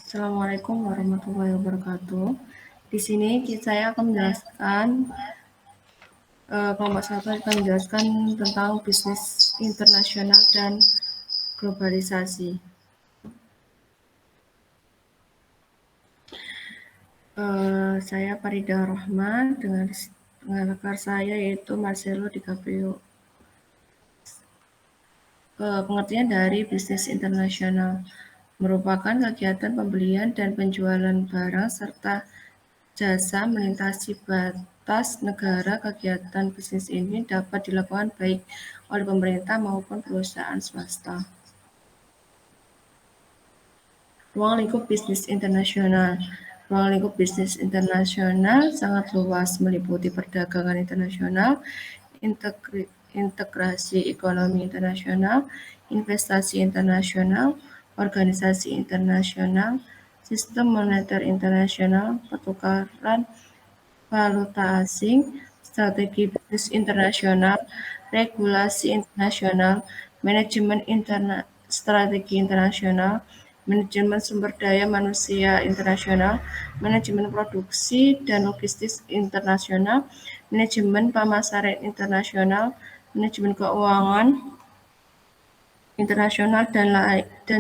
Assalamualaikum warahmatullahi wabarakatuh. Di sini saya akan menjelaskan kelompok satu akan menjelaskan tentang bisnis internasional dan globalisasi. Saya Farida Rahman dengan rekan saya yaitu Marcelo DiCaprio. Pengertian dari bisnis internasional merupakan kegiatan pembelian dan penjualan barang serta jasa melintasi batas negara. Kegiatan bisnis ini dapat dilakukan baik oleh pemerintah maupun perusahaan swasta. Ruang lingkup bisnis internasional. Ruang lingkup bisnis internasional sangat luas, meliputi perdagangan internasional, integrasi ekonomi internasional, investasi internasional, organisasi internasional, sistem moneter internasional, pertukaran valuta asing, strategi bisnis internasional, regulasi internasional, manajemen strategi internasional, manajemen sumber daya manusia internasional, manajemen produksi dan logistik internasional, manajemen pemasaran internasional, manajemen keuangan internasional, dan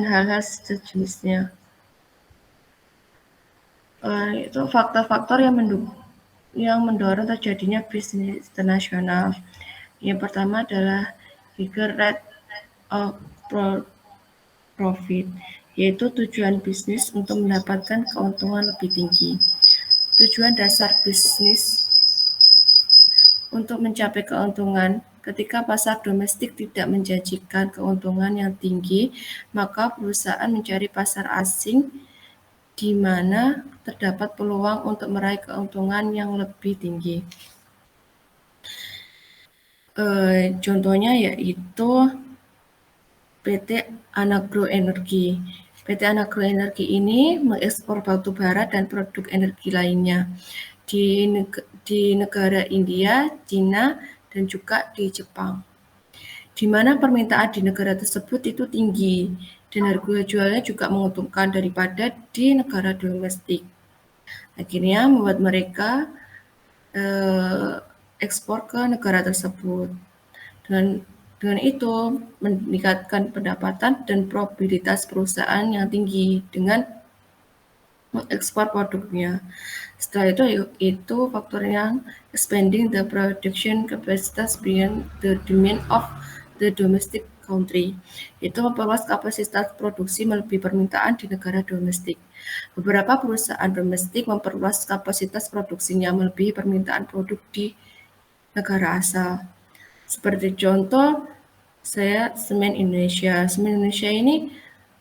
hal-hal sejenisnya. Itu faktor-faktor yang mendorong terjadinya bisnis internasional. Yang pertama adalah higher rate of profit, yaitu tujuan bisnis untuk mendapatkan keuntungan lebih tinggi. Tujuan dasar bisnis untuk mencapai keuntungan. Ketika pasar domestik tidak menjanjikan keuntungan yang tinggi, maka perusahaan mencari pasar asing di mana terdapat peluang untuk meraih keuntungan yang lebih tinggi. Contohnya yaitu PT Anagro Energi. PT Anagro Energi ini mengekspor batu bara dan produk energi lainnya di negara India, Cina, dan juga di Jepang, di mana permintaan di negara tersebut itu tinggi dan harga jualnya juga menguntungkan daripada di negara domestik. Akhirnya membuat mereka ekspor ke negara tersebut. Dengan itu meningkatkan pendapatan dan probabilitas perusahaan yang tinggi dengan mengekspor produknya. Setelah itu faktor yang expanding the production capacity beyond the demand of the domestic country. Itu memperluas kapasitas produksi melebihi permintaan di negara domestik. Beberapa perusahaan domestik memperluas kapasitas produksinya melebihi permintaan produk di negara asal. Seperti contoh, Semen Indonesia. Semen Indonesia ini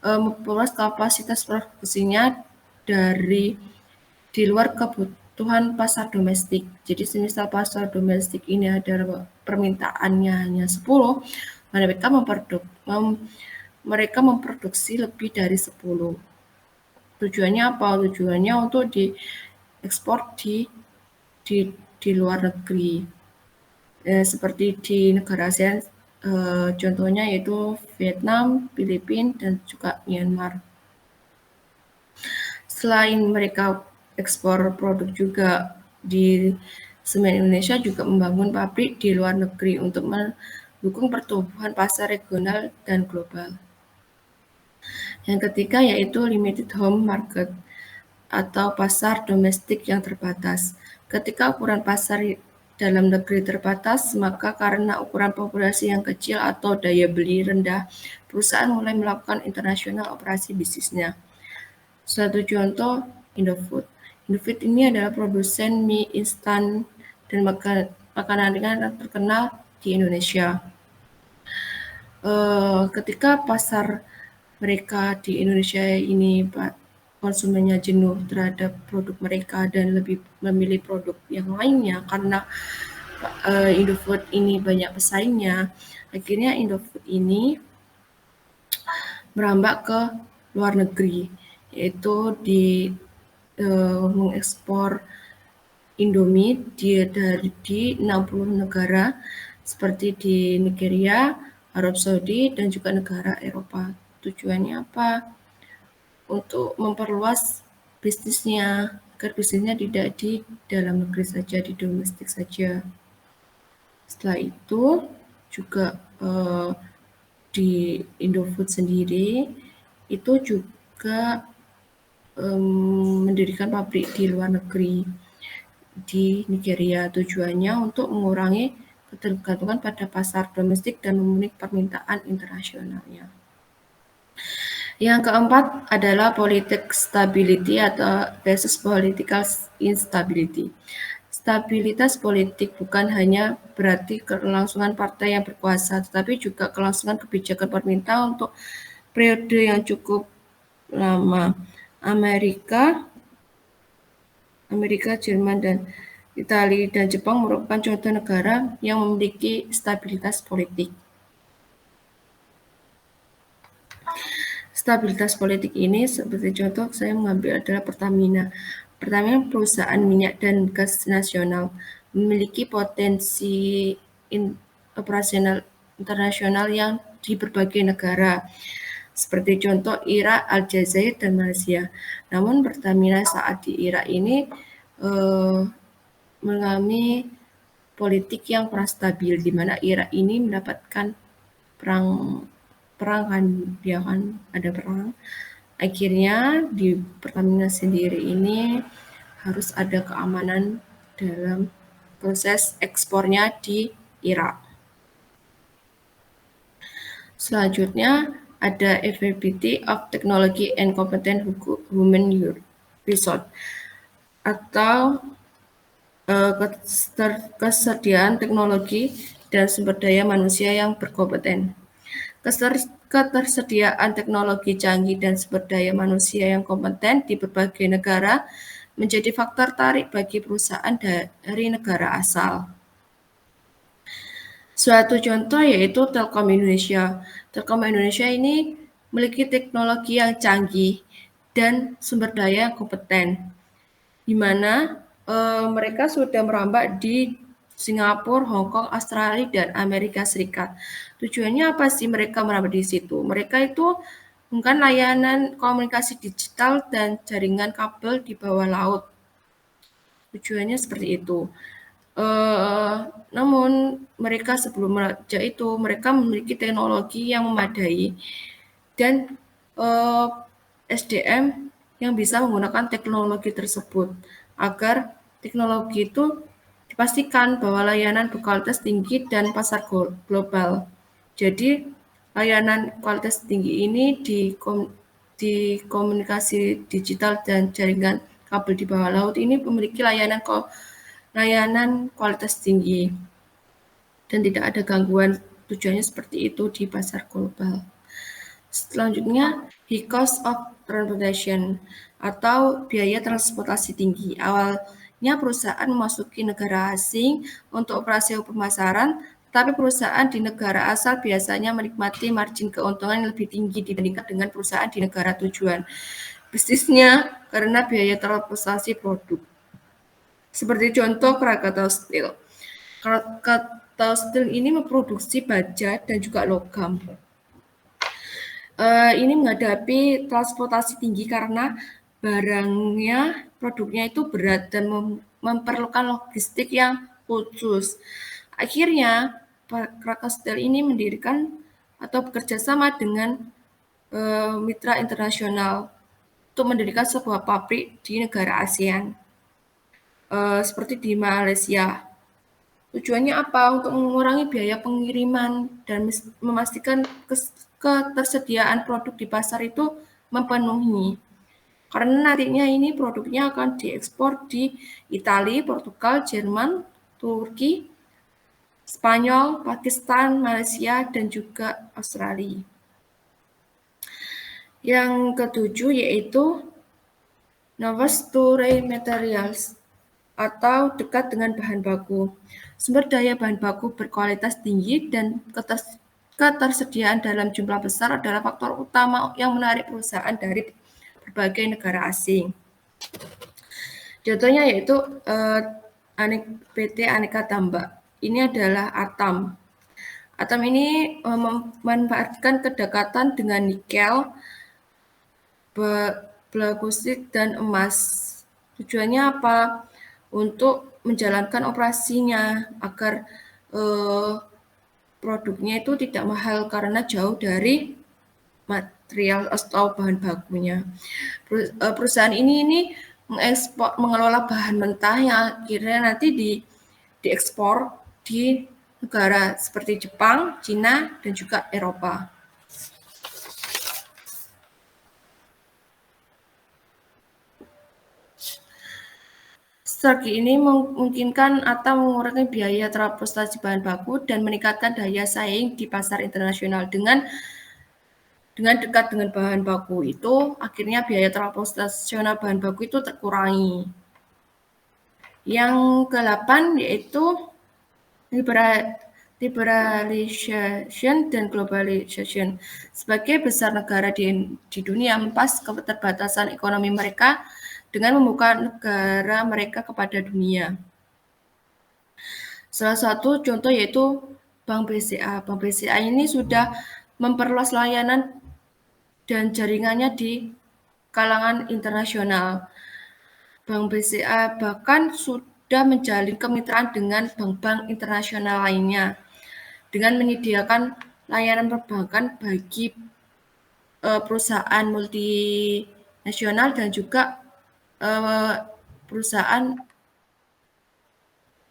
memperluas kapasitas produksinya di luar kebutuhan pasar domestik. Jadi semisal pasar domestik ini ada permintaannya hanya 10, mereka memproduksi lebih dari 10. Tujuannya apa? Tujuannya untuk diekspor di luar negeri. Seperti di negara ASEAN, contohnya yaitu Vietnam, Filipina, dan juga Myanmar. Selain mereka ekspor produk juga, di Semen Indonesia juga membangun pabrik di luar negeri untuk mendukung pertumbuhan pasar regional dan global. Yang ketiga yaitu limited home market atau pasar domestik yang terbatas. Ketika ukuran pasar dalam negeri terbatas, maka karena ukuran populasi yang kecil atau daya beli rendah, perusahaan mulai melakukan internasional operasi bisnisnya. Satu contoh, Indofood. Indofood ini adalah produsen mie instan dan makanan ringan yang terkenal di Indonesia. Ketika pasar mereka di Indonesia ini konsumennya jenuh terhadap produk mereka dan lebih memilih produk yang lainnya karena Indofood ini banyak pesaingnya, akhirnya Indofood ini merambah ke luar negeri, yaitu mengekspor Indomie di 60 negara seperti di Nigeria, Arab Saudi, dan juga negara Eropa. Tujuannya apa? untuk memperluas bisnisnya, agar bisnisnya tidak di dalam negeri saja, di domestik saja. Setelah itu juga di Indofood sendiri itu juga mendirikan pabrik di luar negeri di Nigeria. Tujuannya untuk mengurangi ketergantungan pada pasar domestik dan memenuhi permintaan internasionalnya. Yang keempat adalah politik stability atau versus political instability. Stabilitas politik bukan hanya berarti kelangsungan partai yang berkuasa, tetapi juga kelangsungan kebijakan pemerintah untuk periode yang cukup lama. Amerika, Jerman, dan Italia dan Jepang merupakan contoh negara yang memiliki stabilitas politik. Stabilitas politik ini seperti contoh saya mengambil adalah Pertamina. Pertamina perusahaan minyak dan gas nasional memiliki potensi operasional internasional yang di berbagai negara seperti contoh Irak, Aljazair, dan Malaysia. Namun Pertamina saat di Irak ini mengalami politik yang kurang stabil, di mana Irak ini mendapatkan perang kan, dia kan ada perang. Akhirnya di Pertamina sendiri ini harus ada keamanan dalam proses ekspornya di Irak. Selanjutnya ada Availability of Technology and Competent Human Resource atau kesediaan teknologi dan sumber daya manusia yang berkompeten. Ketersediaan teknologi canggih dan sumber daya manusia yang kompeten di berbagai negara menjadi faktor tarik bagi perusahaan dari negara asal. Suatu contoh yaitu Telkom Indonesia. Telkom Indonesia ini memiliki teknologi yang canggih dan sumber daya yang kompeten, di mana mereka sudah merambah di Singapura, Hong Kong, Australia, dan Amerika Serikat. Tujuannya apa sih mereka merambah di situ? Mereka itu bukan layanan komunikasi digital dan jaringan kabel di bawah laut. Tujuannya seperti itu. Namun mereka sebelum meraja itu mereka memiliki teknologi yang memadai dan SDM yang bisa menggunakan teknologi tersebut agar teknologi itu dipastikan bahwa layanan berkualitas tinggi dan pasar global. Jadi layanan kualitas tinggi ini di komunikasi digital dan jaringan kabel di bawah laut ini memiliki layanan kualitas tinggi dan tidak ada gangguan. Tujuannya seperti itu di pasar global. Selanjutnya, high cost of transportation atau biaya transportasi tinggi. Awalnya perusahaan memasuki negara asing untuk operasi pemasaran, tapi perusahaan di negara asal biasanya menikmati margin keuntungan yang lebih tinggi dibandingkan dengan perusahaan di negara tujuan bisnisnya karena biaya transportasi produk. Seperti contoh Krakatau Steel. Krakatau Steel ini memproduksi baja dan juga logam. Ini menghadapi transportasi tinggi karena barangnya, produknya itu berat dan memerlukan logistik yang khusus. Akhirnya, Krakatau Steel ini mendirikan atau bekerja sama dengan mitra internasional untuk mendirikan sebuah pabrik di negara ASEAN, seperti di Malaysia. Tujuannya apa? Untuk mengurangi biaya pengiriman dan memastikan ketersediaan produk di pasar itu memenuhi. Karena nantinya ini produknya akan diekspor di Italia, Portugal, Jerman, Turki, Spanyol, Pakistan, Malaysia, dan juga Australia. Yang ketujuh yaitu Novature Materials atau dekat dengan bahan baku. Sumber daya bahan baku berkualitas tinggi dan ketersediaan dalam jumlah besar adalah faktor utama yang menarik perusahaan dari berbagai negara asing. Contohnya yaitu PT Aneka Tambak. Ini adalah Atam. Atam ini memanfaatkan kedekatan dengan nikel bauxit dan emas. Tujuannya apa? Untuk menjalankan operasinya agar produknya itu tidak mahal karena jauh dari material atau bahan bakunya. Perusahaan ini mengekspor, mengelola bahan mentah yang akhirnya nanti diekspor di negara seperti Jepang, Cina, dan juga Eropa. Strategi ini memungkinkan atau mengurangi biaya transportasi bahan baku dan meningkatkan daya saing di pasar internasional. Dengan dekat dengan bahan baku itu, akhirnya biaya transportasional bahan baku itu terkurangi. Yang ke-8 yaitu liberalization dan globalization. Sebagai besar negara di dunia melepas keterbatasan ekonomi mereka dengan membuka negara mereka kepada dunia. Salah satu contoh yaitu Bank BCA. Bank BCA ini sudah memperluas layanan dan jaringannya di kalangan internasional. Bank BCA bahkan sudah menjalin kemitraan dengan bank-bank internasional lainnya dengan menyediakan layanan perbankan bagi perusahaan multinasional dan juga perusahaan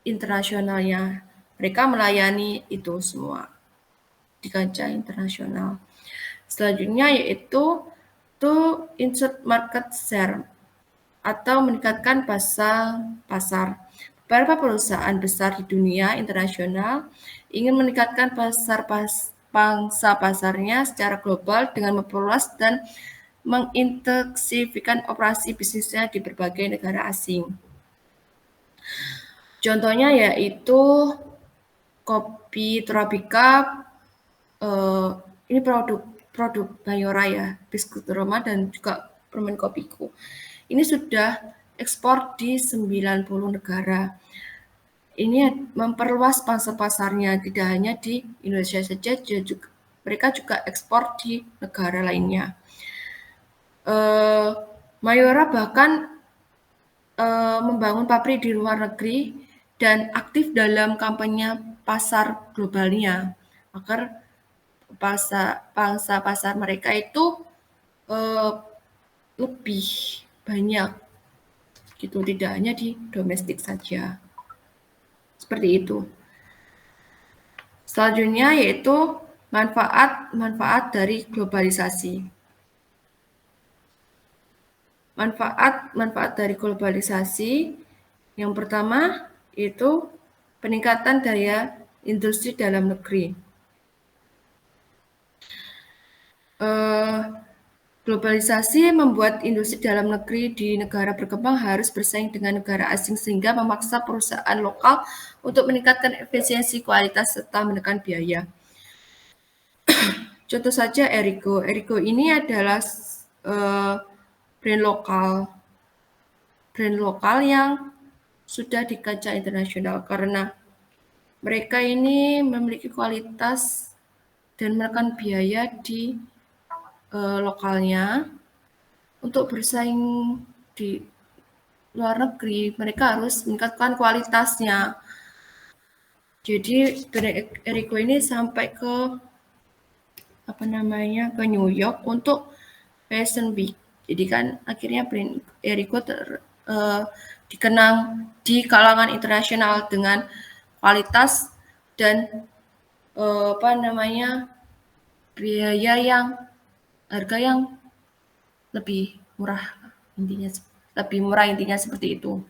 internasionalnya. Mereka melayani itu semua di kancah internasional. Selanjutnya yaitu to insert market share atau meningkatkan pasar. Beberapa perusahaan besar di dunia internasional ingin meningkatkan pangsa pasarnya secara global dengan memperluas dan mengintensifkan operasi bisnisnya di berbagai negara asing. Contohnya yaitu kopi Torabika, ini produk Mayora ya, biskuit Roma dan juga permen kopiku. Ini sudah ekspor di 90 negara. Ini memperluas pangsa pasarnya, tidak hanya di Indonesia saja, mereka juga ekspor di negara lainnya. Mayora bahkan membangun pabrik di luar negeri dan aktif dalam kampanye pasar globalnya agar pangsa pasar mereka itu lebih banyak gitu, tidak hanya di domestik saja. Seperti itu. Selanjutnya yaitu manfaat dari globalisasi. Manfaat dari globalisasi yang pertama itu peningkatan daya industri dalam negeri. Globalisasi membuat industri dalam negeri di negara berkembang harus bersaing dengan negara asing sehingga memaksa perusahaan lokal untuk meningkatkan efisiensi, kualitas, serta menekan biaya. Contoh saja Erigo. Erigo ini adalah brand lokal yang sudah di kancah internasional karena mereka ini memiliki kualitas dan menekan biaya di lokalnya. Untuk bersaing di luar negeri, mereka harus meningkatkan kualitasnya. Jadi Erigo ini sampai ke ke New York untuk Fashion Week. Jadi kan akhirnya brand Erigo dikenang di kalangan internasional dengan kualitas dan harga yang lebih murah intinya seperti itu.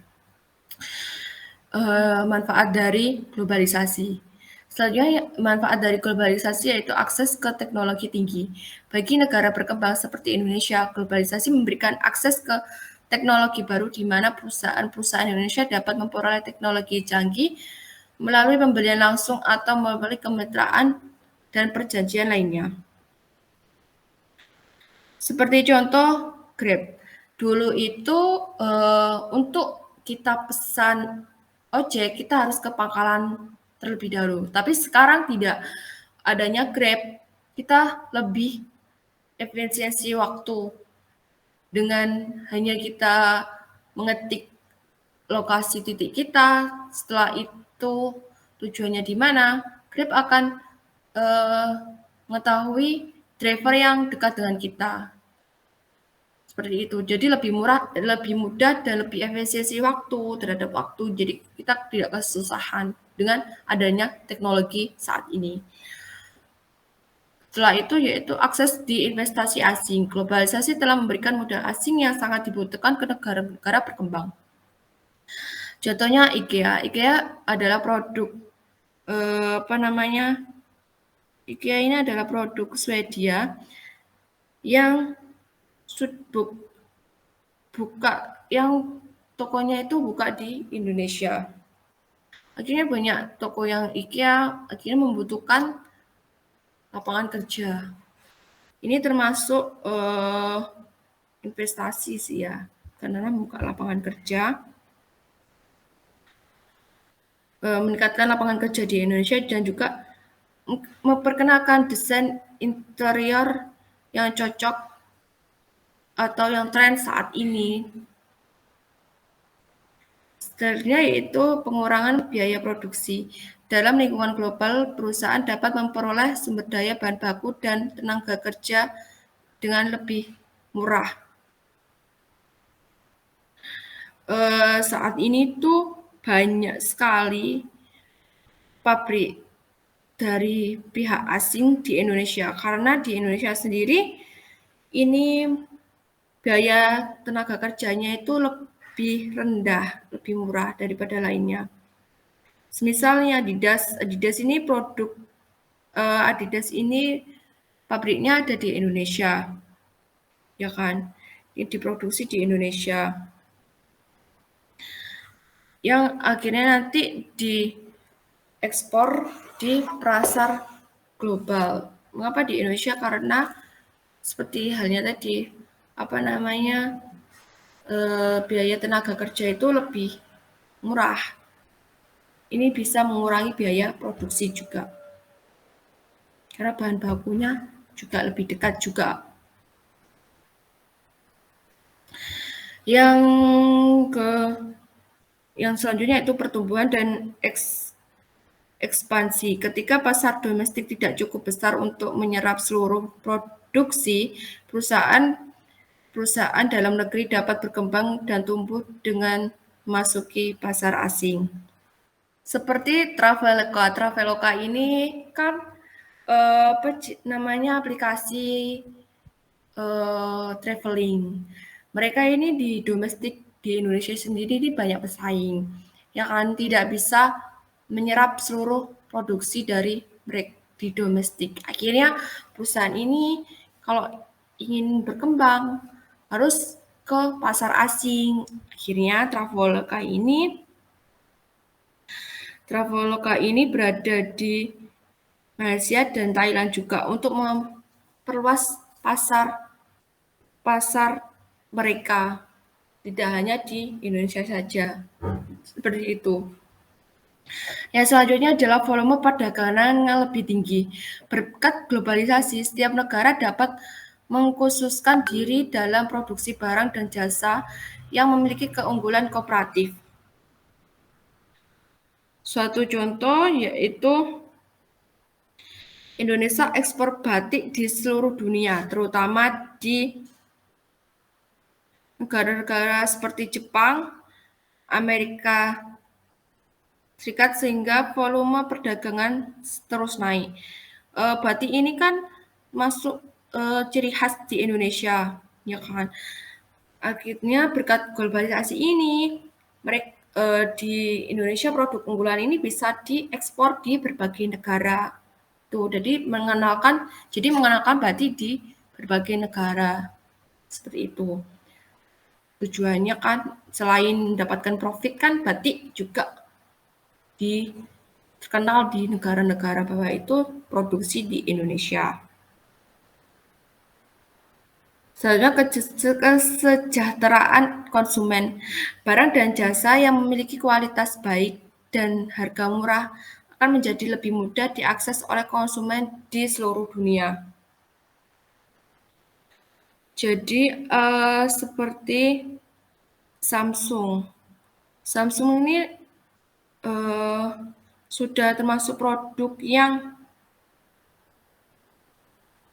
Manfaat dari globalisasi. Selanjutnya manfaat dari globalisasi yaitu akses ke teknologi tinggi. Bagi negara berkembang seperti Indonesia, globalisasi memberikan akses ke teknologi baru di mana perusahaan-perusahaan Indonesia dapat memperoleh teknologi canggih melalui pembelian langsung atau melalui kemitraan dan perjanjian lainnya. Seperti contoh Grab. Dulu itu untuk kita pesan ojek, kita harus ke pangkalan terlebih dahulu. Tapi sekarang tidak, adanya Grab, kita lebih efisiensi waktu. dengan hanya kita mengetik lokasi titik kita, setelah itu tujuannya di mana, Grab akan mengetahui driver yang dekat dengan kita. Seperti itu. Jadi lebih murah, lebih mudah dan lebih efisiensi waktu terhadap waktu. Jadi kita tidak kesusahan dengan adanya teknologi saat ini. Setelah itu yaitu akses di investasi asing. Globalisasi telah memberikan modal asing yang sangat dibutuhkan ke negara-negara berkembang. Contohnya IKEA. IKEA adalah produk IKEA ini adalah produk Swedia yang yang tokonya itu buka di Indonesia. Akhirnya banyak toko yang IKEA akhirnya membutuhkan lapangan kerja. Ini termasuk investasi sih ya, karena membuka lapangan kerja, meningkatkan lapangan kerja di Indonesia dan juga memperkenalkan desain interior yang cocok atau yang tren saat ini. Selanjutnya yaitu pengurangan biaya produksi. Dalam lingkungan global, perusahaan dapat memperoleh sumber daya bahan baku dan tenaga kerja dengan lebih murah. Saat ini tuh banyak sekali pabrik dari pihak asing di Indonesia karena di Indonesia sendiri ini biaya tenaga kerjanya itu lebih rendah, lebih murah daripada lainnya. Misalnya Adidas ini Adidas ini pabriknya ada di Indonesia, ya kan? Ini diproduksi di Indonesia, yang akhirnya nanti diekspor di pasar global. Mengapa di Indonesia? Karena seperti halnya tadi, biaya tenaga kerja itu lebih murah. Ini bisa mengurangi biaya produksi juga. Karena bahan bakunya juga lebih dekat juga. Yang selanjutnya itu pertumbuhan dan ekspansi. Ketika pasar domestik tidak cukup besar untuk menyerap seluruh produksi, perusahaan dalam negeri dapat berkembang dan tumbuh dengan memasuki pasar asing. Seperti Traveloka. Traveloka ini kan aplikasi traveling. Mereka ini di domestik di Indonesia sendiri ini banyak pesaing, yang kan tidak bisa menyerap seluruh produksi dari mereka di domestik. Akhirnya perusahaan ini kalau ingin berkembang harus ke pasar asing. Akhirnya Traveloka ini berada di Malaysia dan Thailand juga untuk memperluas pasar mereka, tidak hanya di Indonesia saja. Seperti itu. Yang selanjutnya adalah volume perdagangan yang lebih tinggi. Berkat globalisasi, setiap negara dapat mengkhususkan diri dalam produksi barang dan jasa yang memiliki keunggulan kooperatif. Suatu contoh yaitu Indonesia ekspor batik di seluruh dunia, terutama di negara-negara seperti Jepang, Amerika Serikat, sehingga volume perdagangan terus naik. Batik ini kan masuk ciri khas di Indonesia, ya kan? Akhirnya berkat globalisasi ini, di Indonesia produk unggulan ini bisa diekspor di berbagai negara. Tuh, jadi mengenalkan batik di berbagai negara. Seperti itu. Tujuannya kan selain mendapatkan profit kan batik juga terkenal di negara-negara bawah itu produksi di Indonesia. Selanjutnya kesejahteraan konsumen. Barang dan jasa yang memiliki kualitas baik dan harga murah akan menjadi lebih mudah diakses oleh konsumen di seluruh dunia. Jadi seperti Samsung. Samsung ini eh, sudah termasuk produk yang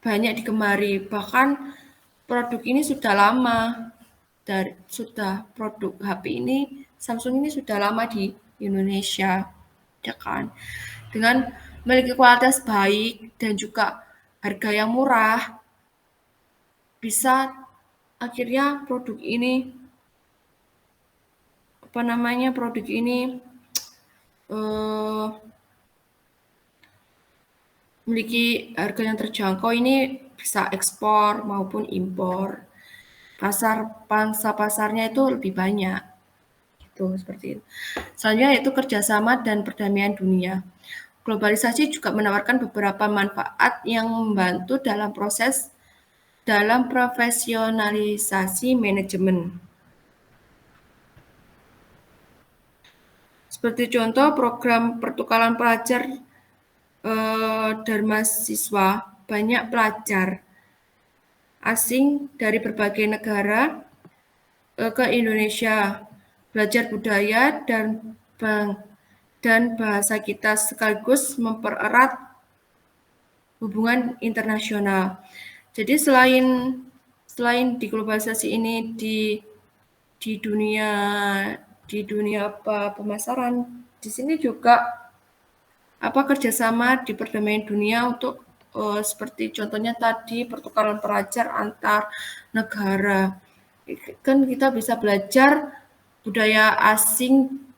banyak digemari. Bahkan produk ini sudah lama sudah produk HP ini Samsung ini sudah lama di Indonesia, ya kan? Dengan memiliki kualitas baik dan juga harga yang murah, bisa akhirnya produk ini eh, memiliki harga yang terjangkau ini bisa ekspor maupun impor. Pangsa pasarnya itu lebih banyak. Gitu, seperti itu. Selanjutnya yaitu kerjasama dan perdamaian dunia. Globalisasi juga menawarkan beberapa manfaat yang membantu dalam profesionalisasi manajemen. Seperti contoh program pertukaran pelajar dan mahasiswa, banyak pelajar asing dari berbagai negara ke Indonesia, belajar budaya dan bahasa kita sekaligus mempererat hubungan internasional. Jadi selain di globalisasi ini di dunia pemasaran, di sini juga kerjasama di perdamaian dunia untuk seperti contohnya tadi pertukaran pelajar antar negara. Kan kita bisa belajar budaya asing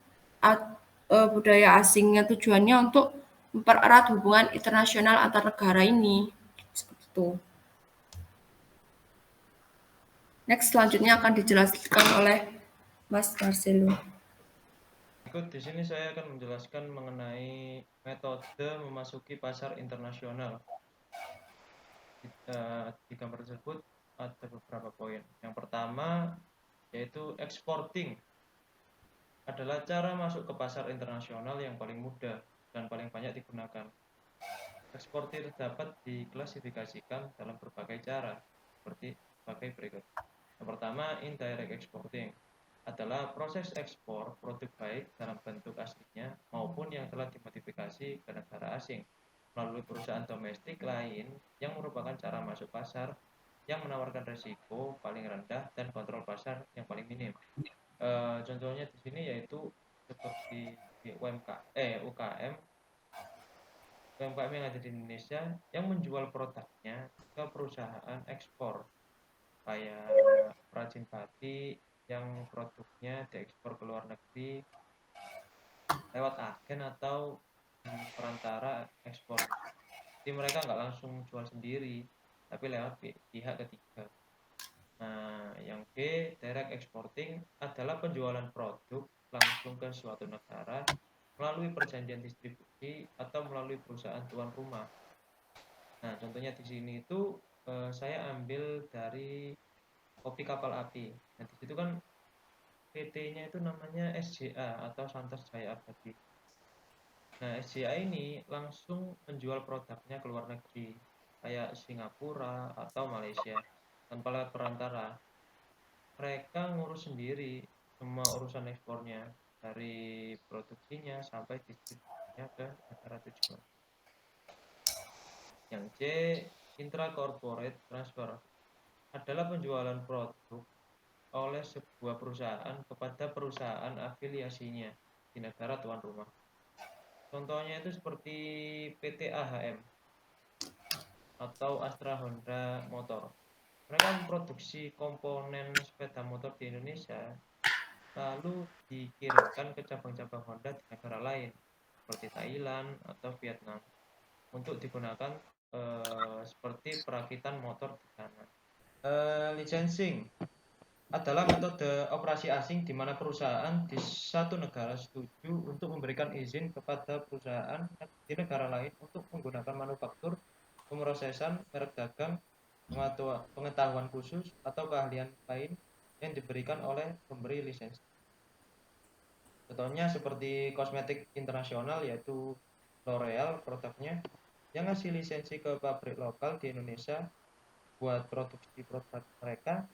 budaya asingnya tujuannya untuk mempererat hubungan internasional antar negara ini. Seperti itu. Next selanjutnya akan dijelaskan oleh Mas Marcelo. Berikut di sini saya akan menjelaskan mengenai metode memasuki pasar internasional. Di gambar tersebut ada beberapa poin. Yang pertama yaitu exporting adalah cara masuk ke pasar internasional yang paling mudah dan paling banyak digunakan. Eksportir dapat diklasifikasikan dalam berbagai cara, sebagai berikut. Yang pertama, indirect exporting adalah proses ekspor produk baik dalam bentuk aslinya maupun yang telah dimodifikasi ke negara asing melalui perusahaan domestik lain yang merupakan cara masuk pasar yang menawarkan risiko paling rendah dan kontrol pasar yang paling minim. Contohnya di sini yaitu seperti UKM yang ada di Indonesia yang menjual produknya ke perusahaan ekspor kayak perajin batik yang produknya diekspor ke luar negeri lewat agen atau perantara ekspor. Jadi mereka nggak langsung jual sendiri, tapi lewat pihak ketiga. Nah, yang B, direct exporting adalah penjualan produk langsung ke suatu negara melalui perjanjian distribusi atau melalui perusahaan tuan rumah. Nah, contohnya di sini itu saya ambil dari kopi kapal api. Nah, di situ kan PT-nya itu namanya SJA atau Santos Jaya Abadi. Nah, SJA ini langsung menjual produknya ke luar negeri, kayak Singapura atau Malaysia, tanpa lewat perantara. Mereka ngurus sendiri semua urusan ekspornya, dari produksinya sampai distribusinya ke negara tujuan. Yang C, intra-corporate transfer adalah penjualan produk oleh sebuah perusahaan kepada perusahaan afiliasinya di negara tuan rumah. Contohnya itu seperti PT AHM atau Astra Honda Motor. Mereka memproduksi komponen sepeda motor di Indonesia, lalu dikirimkan ke cabang-cabang Honda di negara lain, seperti Thailand atau Vietnam, untuk digunakan seperti perakitan motor di sana. Licensing adalah metode operasi asing di mana perusahaan di satu negara setuju untuk memberikan izin kepada perusahaan di negara lain untuk menggunakan manufaktur, pemrosesan, merek dagang, pengetahuan khusus, atau keahlian lain yang diberikan oleh pemberi lisensi. Contohnya seperti kosmetik internasional yaitu L'Oreal produknya yang ngasih lisensi ke pabrik lokal di Indonesia buat produksi produk mereka.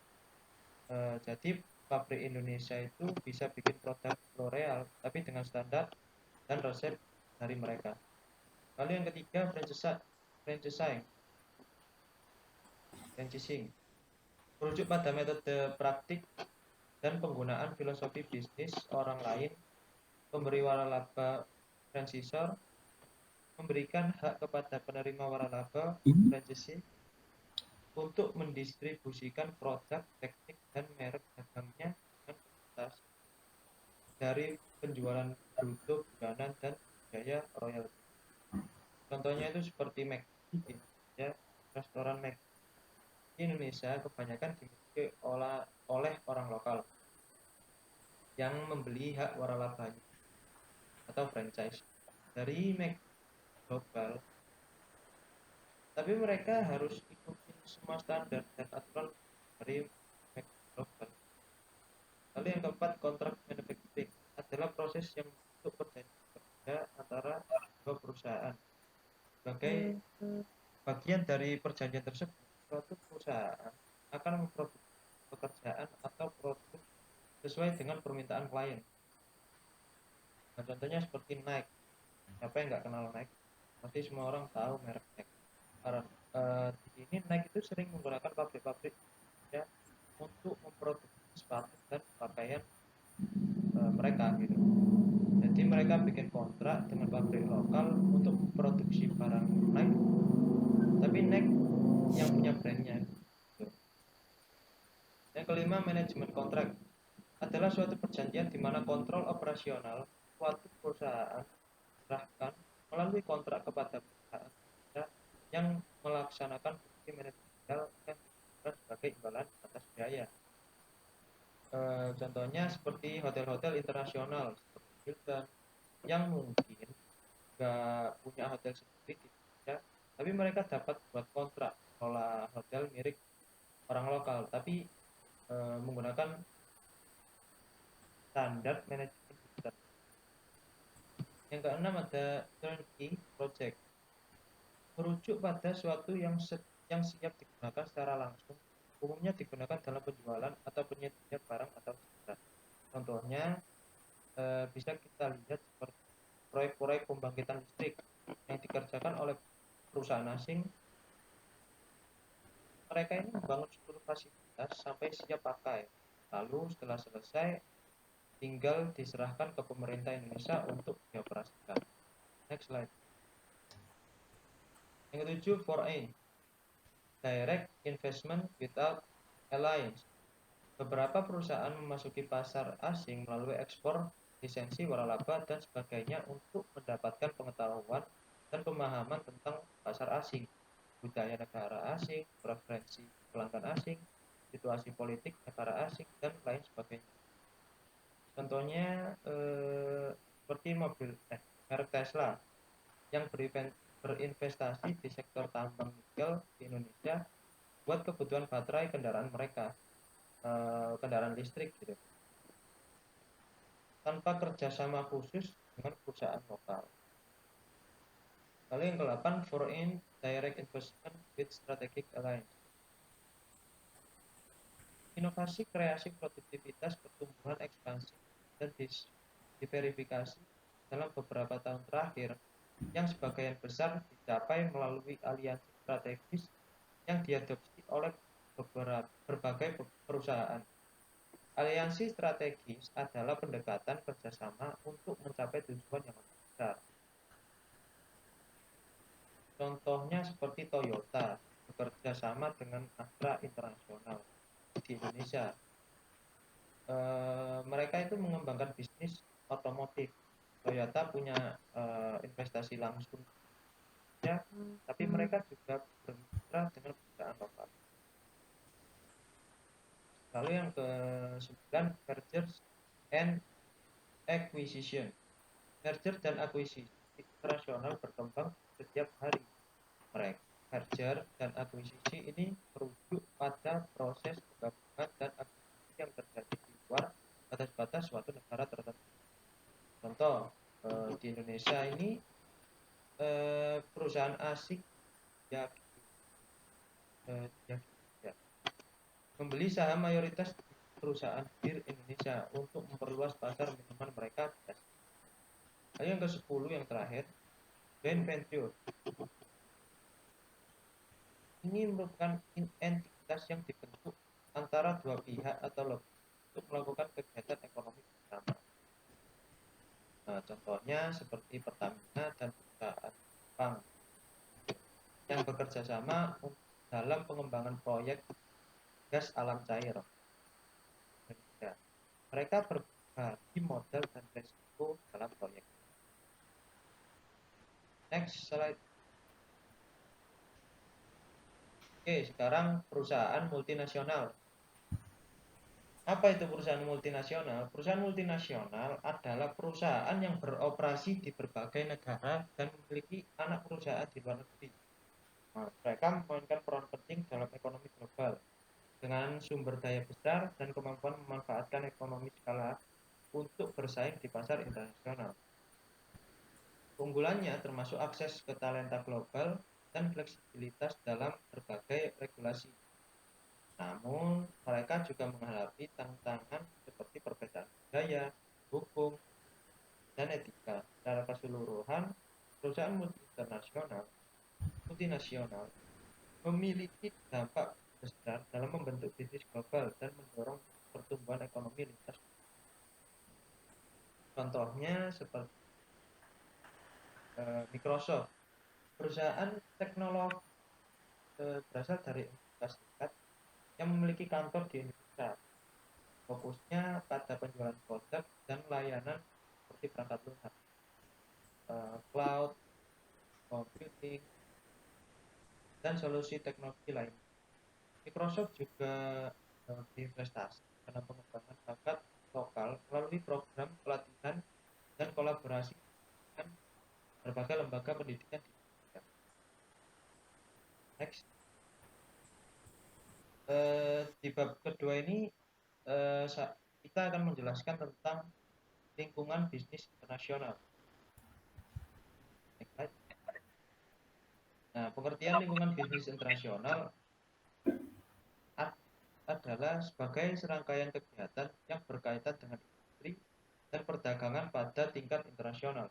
Jadi pabrik Indonesia itu bisa bikin produk L'Oreal tapi dengan standar dan resep dari mereka. Lalu yang ketiga, franchising merujuk pada metode praktik dan penggunaan filosofi bisnis orang lain. Pemberi waralaba franchisor memberikan hak kepada penerima waralaba franchisee untuk mendistribusikan produk, teknik, dan merek dagangnya dengan kualitas dari penjualan bruto bulanan dan biaya royalti. Contohnya itu seperti McD di Indonesia. Restoran McD di Indonesia kebanyakan dimiliki oleh orang lokal yang membeli hak waralabanya atau franchise dari McD global, tapi mereka harus ikutin semua standar dan aturan dari McD global. Lalu yang keempat, kontrak manufacturing adalah proses yang membentuk perjanjian kerja antara dua perusahaan. Sebagai bagian dari perjanjian tersebut, suatu perusahaan akan memproduksi pekerjaan atau produk sesuai dengan permintaan klien. Nah, contohnya seperti Nike. Siapa yang nggak kenal Nike? Pasti semua orang tahu merek Nike. Karena di sini Nike itu sering menggunakan pabrik-pabrik ya untuk memproduksi sepatu dan pakaian mereka gitu. Jadi mereka bikin kontrak dengan pabrik lokal untuk memproduksi barang Nike, tapi Nike yang punya brandnya gitu. Yang kelima, manajemen kontrak adalah suatu perjanjian di mana kontrol operasional suatu perusahaan diserahkan melalui kontrak kepada perusahaan yang melaksanakan fungsi manajerial yang diberikan sebagai imbalan atas biaya. Contohnya seperti hotel-hotel internasional seperti Hilton yang mungkin nggak punya hotel sendiri di Indonesia, tapi mereka dapat buat kontrak kelola hotel milik orang lokal, tapi menggunakan standar manajemen Hilton. Yang keenam ada turnkey project, merujuk pada suatu yang siap digunakan secara langsung, umumnya digunakan dalam penjualan atau penyediaan barang atau jasa. Contohnya bisa kita lihat seperti proyek-proyek pembangkitan listrik yang dikerjakan oleh perusahaan asing. Mereka ini membangun seluruh fasilitas sampai siap pakai. Lalu setelah selesai, tinggal diserahkan ke pemerintah Indonesia untuk dioperasikan. Next slide. Yang ketujuh, 4A, direct investment without alliance. Beberapa perusahaan memasuki pasar asing melalui ekspor, lisensi, waralaba, dan sebagainya untuk mendapatkan pengetahuan dan pemahaman tentang pasar asing, budaya negara asing, preferensi pelanggan asing, situasi politik negara asing, dan lain sebagainya. Contohnya seperti merek Tesla yang berinvestasi di sektor tambang nikel di Indonesia buat kebutuhan baterai kendaraan mereka, kendaraan listrik gitu, tanpa kerjasama khusus dengan perusahaan lokal. Lalu yang ke-8, foreign direct investment with strategic alliance. Inovasi, kreasi, produktivitas, pertumbuhan, ekspansi, dan diverifikasi dalam beberapa tahun terakhir yang sebagian besar dicapai melalui aliansi strategis yang diadopsi oleh berbagai perusahaan. Aliansi strategis adalah pendekatan kerjasama untuk mencapai tujuan yang lebih besar. Contohnya seperti Toyota bekerja sama dengan Astra Internasional di Indonesia. Mereka itu mengembangkan bisnis otomotif. Toyota punya investasi langsung ya, tapi mereka juga bermitra dengan perusahaan lokal. Lalu yang ke-9, mergers and acquisition. Merger dan akuisisi internasional berkembang setiap hari. Merger dan akuisisi ini merujuk pada proses penggabungan dan akuisisi yang terjadi di luar batas-batas suatu negara tertentu. Contoh, di Indonesia ini perusahaan asing membeli saham mayoritas di perusahaan bir Indonesia untuk memperluas pasar minuman mereka. Lalu yang ke-10 yang terakhir, joint venture. Ini merupakan entitas yang dibentuk antara dua pihak atau lebih untuk melakukan kegiatan ekonomi bersama. Nah, contohnya seperti Pertamina dan perusahaan Jepang yang bekerja sama dalam pengembangan proyek gas alam cair. Mereka berbagi modal dan risiko dalam proyek. Next slide. Oke, sekarang perusahaan multinasional. Apa itu perusahaan multinasional? Perusahaan multinasional adalah perusahaan yang beroperasi di berbagai negara dan memiliki anak perusahaan di luar negeri. Nah, mereka memainkan peran penting dalam ekonomi global dengan sumber daya besar dan kemampuan memanfaatkan ekonomi skala untuk bersaing di pasar internasional. Keunggulannya termasuk akses ke talenta global dan fleksibilitas dalam berbagai regulasi. Namun, mereka juga menghadapi tantangan seperti perbedaan budaya, hukum, dan etika. Secara keseluruhan, perusahaan multinasional memiliki dampak besar dalam membentuk bisnis global dan mendorong pertumbuhan ekonomi lintas. Contohnya seperti Microsoft, perusahaan teknologi berasal dari Amerika Serikat yang memiliki kantor di Indonesia. Fokusnya pada penjualan produk dan layanan seperti perangkat lunak, cloud, computing, dan solusi teknologi lain. Microsoft juga berinvestasi dalam pengembangan bakat lokal melalui program pelatihan dan kolaborasi dengan berbagai lembaga pendidikan di Indonesia. Next. Di bab kedua ini kita akan menjelaskan tentang lingkungan bisnis internasional. Nah, pengertian lingkungan bisnis internasional adalah sebagai serangkaian kegiatan yang berkaitan dengan industri dan perdagangan pada tingkat internasional.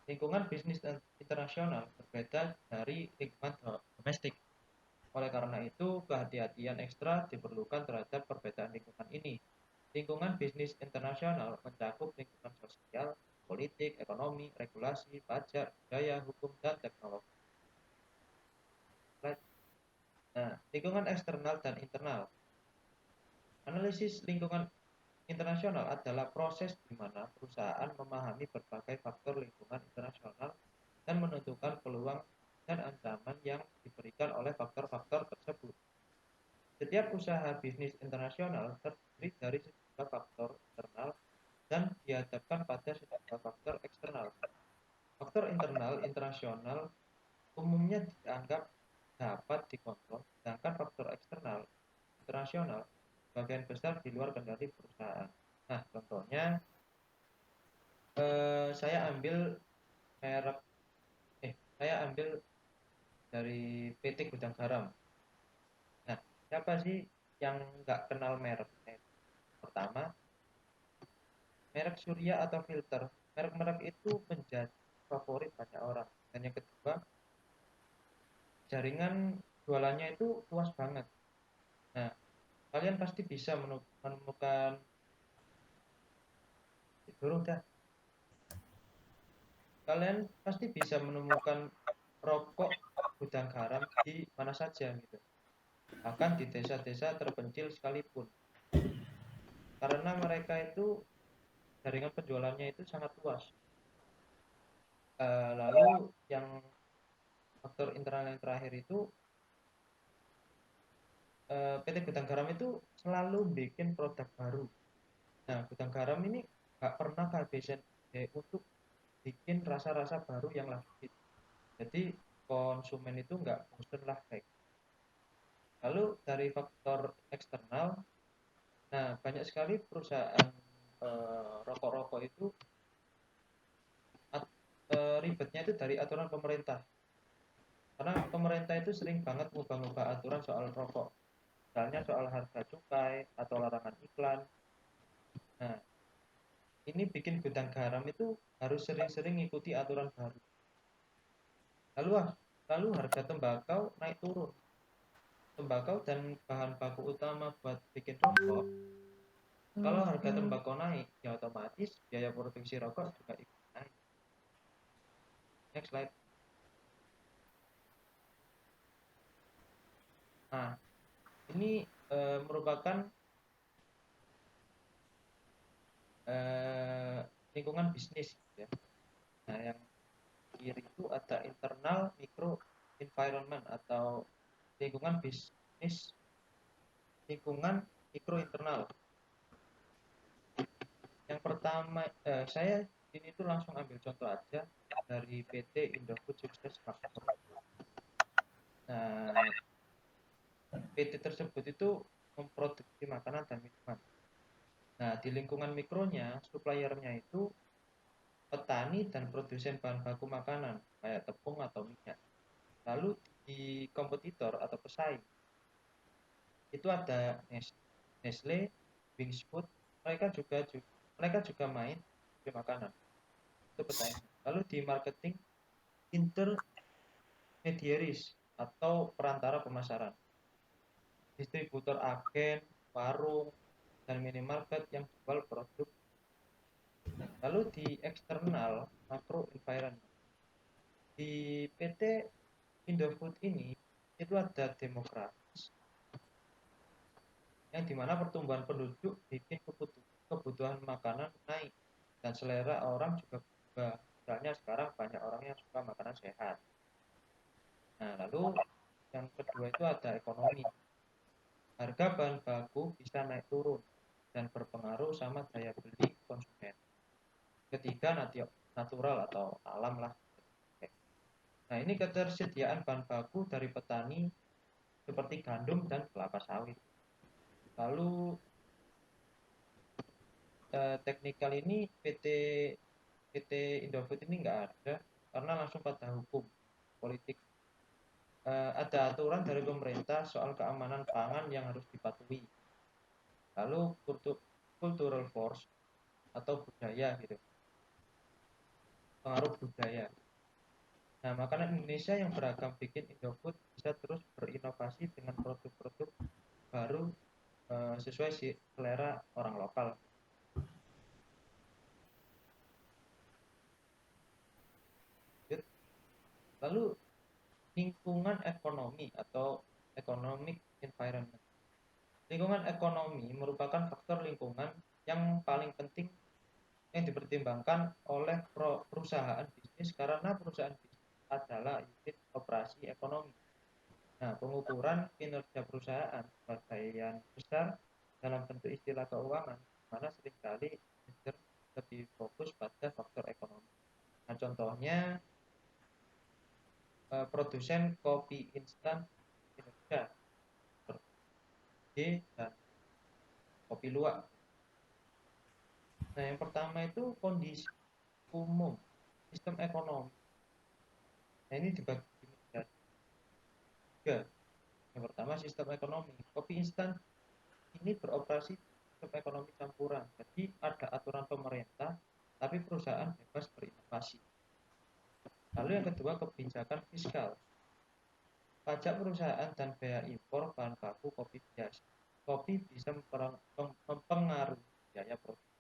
Lingkungan bisnis internasional berbeda dari lingkungan domestik. Oleh karena itu, kehati-hatian ekstra diperlukan terhadap perbedaan lingkungan ini. Lingkungan bisnis internasional mencakup lingkungan sosial, politik, ekonomi, regulasi, pajak, budaya, hukum, dan teknologi. Nah, lingkungan eksternal dan internal. Analisis lingkungan internasional adalah proses di mana perusahaan memahami berbagai faktor lingkungan internasional dan menentukan peluang dan ancaman yang diberikan oleh faktor-faktor tersebut. Setiap usaha bisnis internasional terdiri dari sejumlah faktor internal dan dihadapkan pada sejumlah faktor eksternal. Faktor internal internasional umumnya dianggap dapat dikontrol, sedangkan faktor eksternal internasional sebagian besar di luar kendali perusahaan. Nah, contohnya saya ambil merek saya ambil dari PT Gudang Garam. Nah, siapa sih yang nggak kenal merek? Pertama, merek surya atau filter. Merek-merek itu menjadi favorit banyak orang. Dan yang kedua, jaringan jualannya itu luas banget. Nah, kalian pasti bisa menemukan kalian pasti bisa menemukan rokok Gudang Garam di mana saja gitu. Bahkan di desa-desa terpencil sekalipun. Karena mereka itu jaringan penjualannya itu sangat luas. Lalu yang faktor internal yang terakhir itu PT Gudang Garam itu selalu bikin produk baru. Nah, Gudang Garam ini nggak pernah kehabisan ide untuk bikin rasa-rasa baru yang lagi hit. Jadi konsumen itu nggak bosen lah kayak. Lalu dari faktor eksternal, nah banyak sekali perusahaan rokok-rokok itu ribetnya itu dari aturan pemerintah. Karena pemerintah itu sering banget ngubah-ngubah aturan soal rokok. misalnya soal harga cukai atau larangan iklan. Nah, ini bikin gudang garam itu harus sering-sering ngikuti aturan baru. Lalu, lalu harga tembakau naik turun. Tembakau dan bahan baku utama buat bikin rokok, kalau harga tembakau naik, ya otomatis biaya produksi rokok juga ikut naik. Next slide. Nah, ini merupakan lingkungan bisnis ya. Nah, yang kiri itu ada internal micro environment atau lingkungan bisnis, lingkungan mikro internal. Yang pertama, saya ini tuh langsung ambil contoh aja dari PT Indofood Success Factor. Nah, PT tersebut itu memproduksi makanan dan minuman. Nah, di lingkungan mikronya, suppliernya itu petani dan produsen bahan baku makanan, kayak tepung atau minyak. Lalu di kompetitor atau pesaing, itu ada Nestle, Wings Food, mereka juga main di makanan. Itu pesaing. Lalu di marketing, intermediaries atau perantara pemasaran, distributor, agen, warung, dan minimarket yang jual produk. Lalu di eksternal macro environment, di PT Indofood ini itu ada demografis yang dimana pertumbuhan penduduk bikin kebutuhan makanan naik dan selera orang juga berubah. Misalnya sekarang banyak orang yang suka makanan sehat. Nah, lalu yang kedua itu ada ekonomi. Harga bahan baku bisa naik turun dan berpengaruh sama daya beli konsumen. Ketiga, natural atau alam lah. Nah, ini ketersediaan bahan baku dari petani seperti gandum dan kelapa sawit. Lalu teknikal ini PT Indofood ini nggak ada karena langsung pada hukum politik. Ada aturan dari pemerintah soal keamanan pangan yang harus dipatuhi. Lalu cultural force atau budaya gitu, pengaruh budaya. Nah, makanan Indonesia yang beragam bikin Indofood bisa terus berinovasi dengan produk-produk baru sesuai selera orang lokal. Lalu lingkungan ekonomi atau economic environment. Lingkungan ekonomi merupakan faktor lingkungan yang paling penting yang dipertimbangkan oleh perusahaan bisnis karena perusahaan bisnis adalah unit operasi ekonomi. Nah, pengukuran kinerja perusahaan sebagian besar dalam bentuk istilah keuangan, mana seringkali lebih fokus pada faktor ekonomi. Nah, contohnya produsen kopi instan Indonesia seperti dan kopi luwak. Nah, yang pertama itu kondisi umum sistem ekonomi. Nah, ini dibagi menjadi tiga. Yang pertama sistem ekonomi. Kopi instan ini beroperasi sistem ekonomi campuran. Jadi ada aturan pemerintah, tapi perusahaan bebas berinovasi. Lalu yang kedua kebijakan fiskal. Pajak perusahaan dan bea impor bahan baku kopi biasa. Kopi bisa mempengaruhi biaya produksi.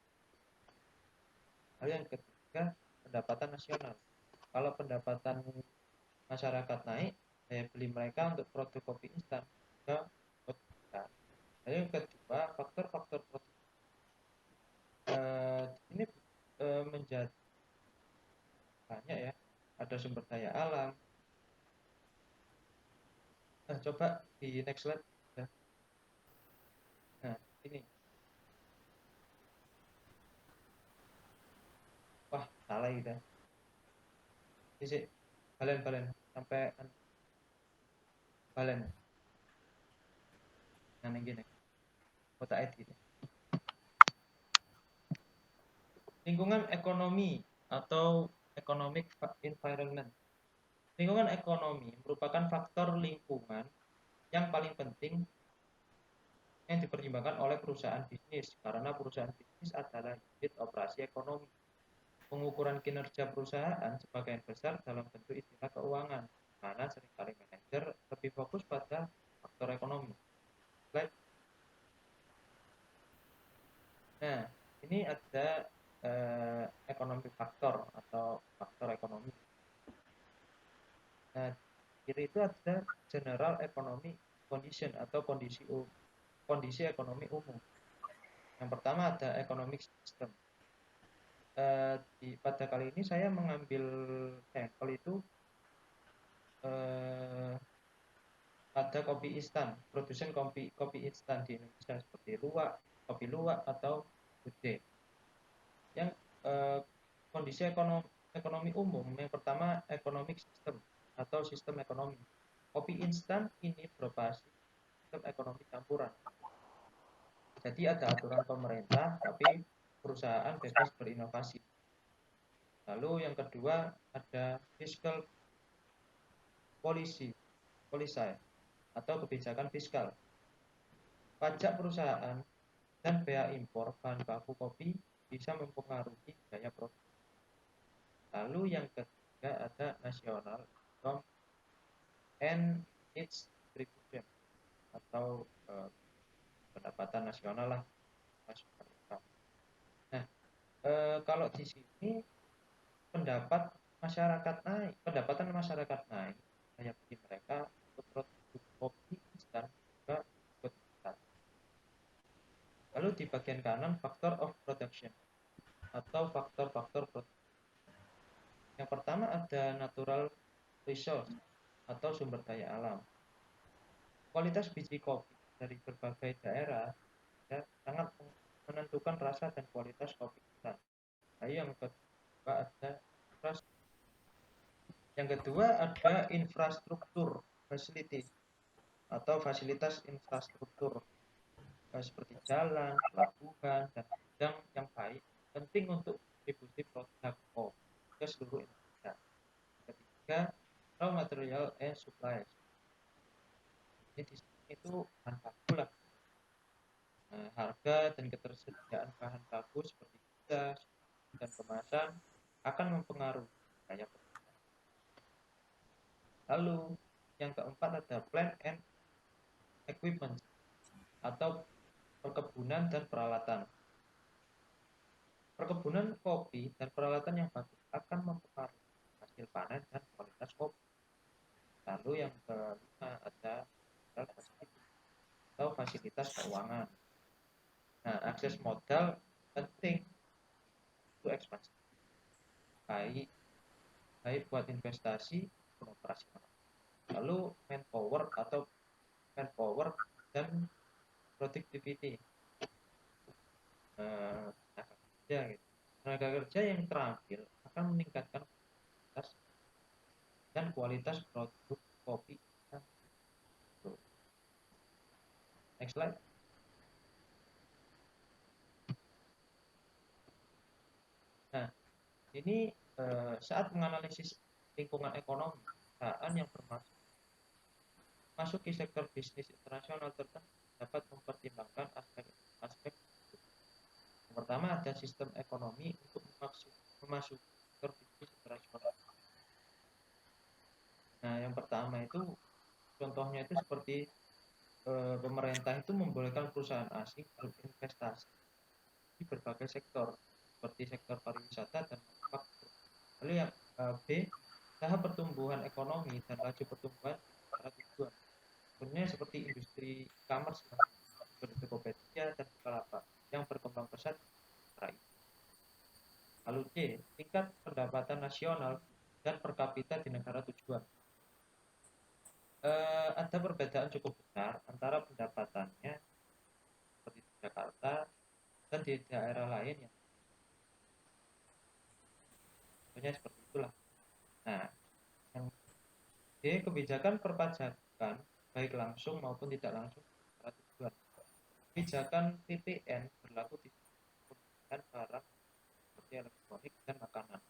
Lalu yang ketiga pendapatan nasional. Kalau pendapatan masyarakat naik, daya beli mereka untuk produk kopi instan juga meningkat. Lalu yang kedua faktor-faktor produksi ini menjadi banyak ya. Ada sumber daya alam. Nah, coba di next slide. Nah, ini. Wah, salah gitu. Ini balen sampai balen. Nah, ini gini. Kota edit. Lingkungan ekonomi atau economic environment. Lingkungan ekonomi merupakan faktor lingkungan yang paling penting yang dipertimbangkan oleh perusahaan bisnis, karena perusahaan bisnis adalah unit operasi ekonomi. Pengukuran kinerja perusahaan sebagian besar dalam bentuk istilah keuangan, mana seringkali manajer lebih fokus pada faktor ekonomi. Slide. Nah, ini ada ekonomi faktor atau faktor ekonomi. Nah, kiri itu ada general economic condition atau kondisi ekonomi umum. Yang pertama ada economic system. Pada kali ini saya mengambil sampel itu ada kopi instan, produsen kopi instan di Indonesia seperti kopi luwak atau Good. Yang kondisi ekonomi umum, yang pertama economic system atau sistem ekonomi. Kopi instan ini beroperasi sistem ekonomi campuran. Jadi ada aturan pemerintah, tapi perusahaan bebas berinovasi. Lalu yang kedua ada fiscal policy atau kebijakan fiskal. Pajak perusahaan dan bea impor bahan baku kopi bisa mempengaruhi biaya produksi. Lalu yang ketiga ada national income and its distribution atau pendapatan nasional lah. Nah, kalau di sini pendapatan masyarakat naik, daya beli mereka untuk produk kopi instan juga ikut meningkat. Lalu di bagian kanan factor of production atau faktor-faktor produksi. Yang pertama ada natural resource atau sumber daya alam. Kualitas biji kopi dari berbagai daerah ya, sangat menentukan rasa dan kualitas kopi instan. Nah, yang kedua ada infrastruktur facility atau fasilitas infrastruktur seperti jalan, pelabuhan, dan bidang yang baik penting untuk distribusi produk kopi ke seluruh Indonesia. Ketiga, raw material and supplies. Ini di sini itu bahan baku lah. Harga dan ketersediaan bahan baku seperti gas dan kemasan akan mempengaruhi daya produksi. Lalu yang keempat ada plant and equipment atau perkebunan dan peralatan. Perkebunan kopi dan peralatan yang bagus akan mempengaruhi hasil panen dan kualitas kopi. Lalu yang kelima ada atau fasilitas keuangan. Nah, akses modal penting untuk ekspansi. Baik buat investasi maupun operasional. Lalu manpower dan productivity. Tenaga kerja yang terampil akan meningkatkan kualitas dan kualitas produk kopi. Next slide. Nah, ini saat menganalisis lingkungan ekonomi, perusahaan yang masuk di sektor bisnis internasional tertentu dapat mempertimbangkan aspek. Yang pertama ada sistem ekonomi untuk memasuki sektor bisnis internasional. Nah, yang pertama itu contohnya itu seperti pemerintah itu membolehkan perusahaan asing berinvestasi di berbagai sektor seperti sektor pariwisata dan manufaktur. Lalu yang B, tahap pertumbuhan ekonomi dan laju pertumbuhan secara tujuan. Sebenarnya seperti industri e-commerce, seperti Tokopedia dan Bukalapak yang berkembang pesat. Lalu C, tingkat pendapatan nasional dan per kapita di negara tujuan. Ada perbedaan cukup besar antara pendapatannya seperti di Jakarta dan di daerah lain yang sebenarnya seperti itulah. Nah, yang D, kebijakan perpajakan baik langsung maupun tidak langsung secara tujuan. Kebijakan PPN berlaku di penggunaan barang seperti elektronik dan makanan.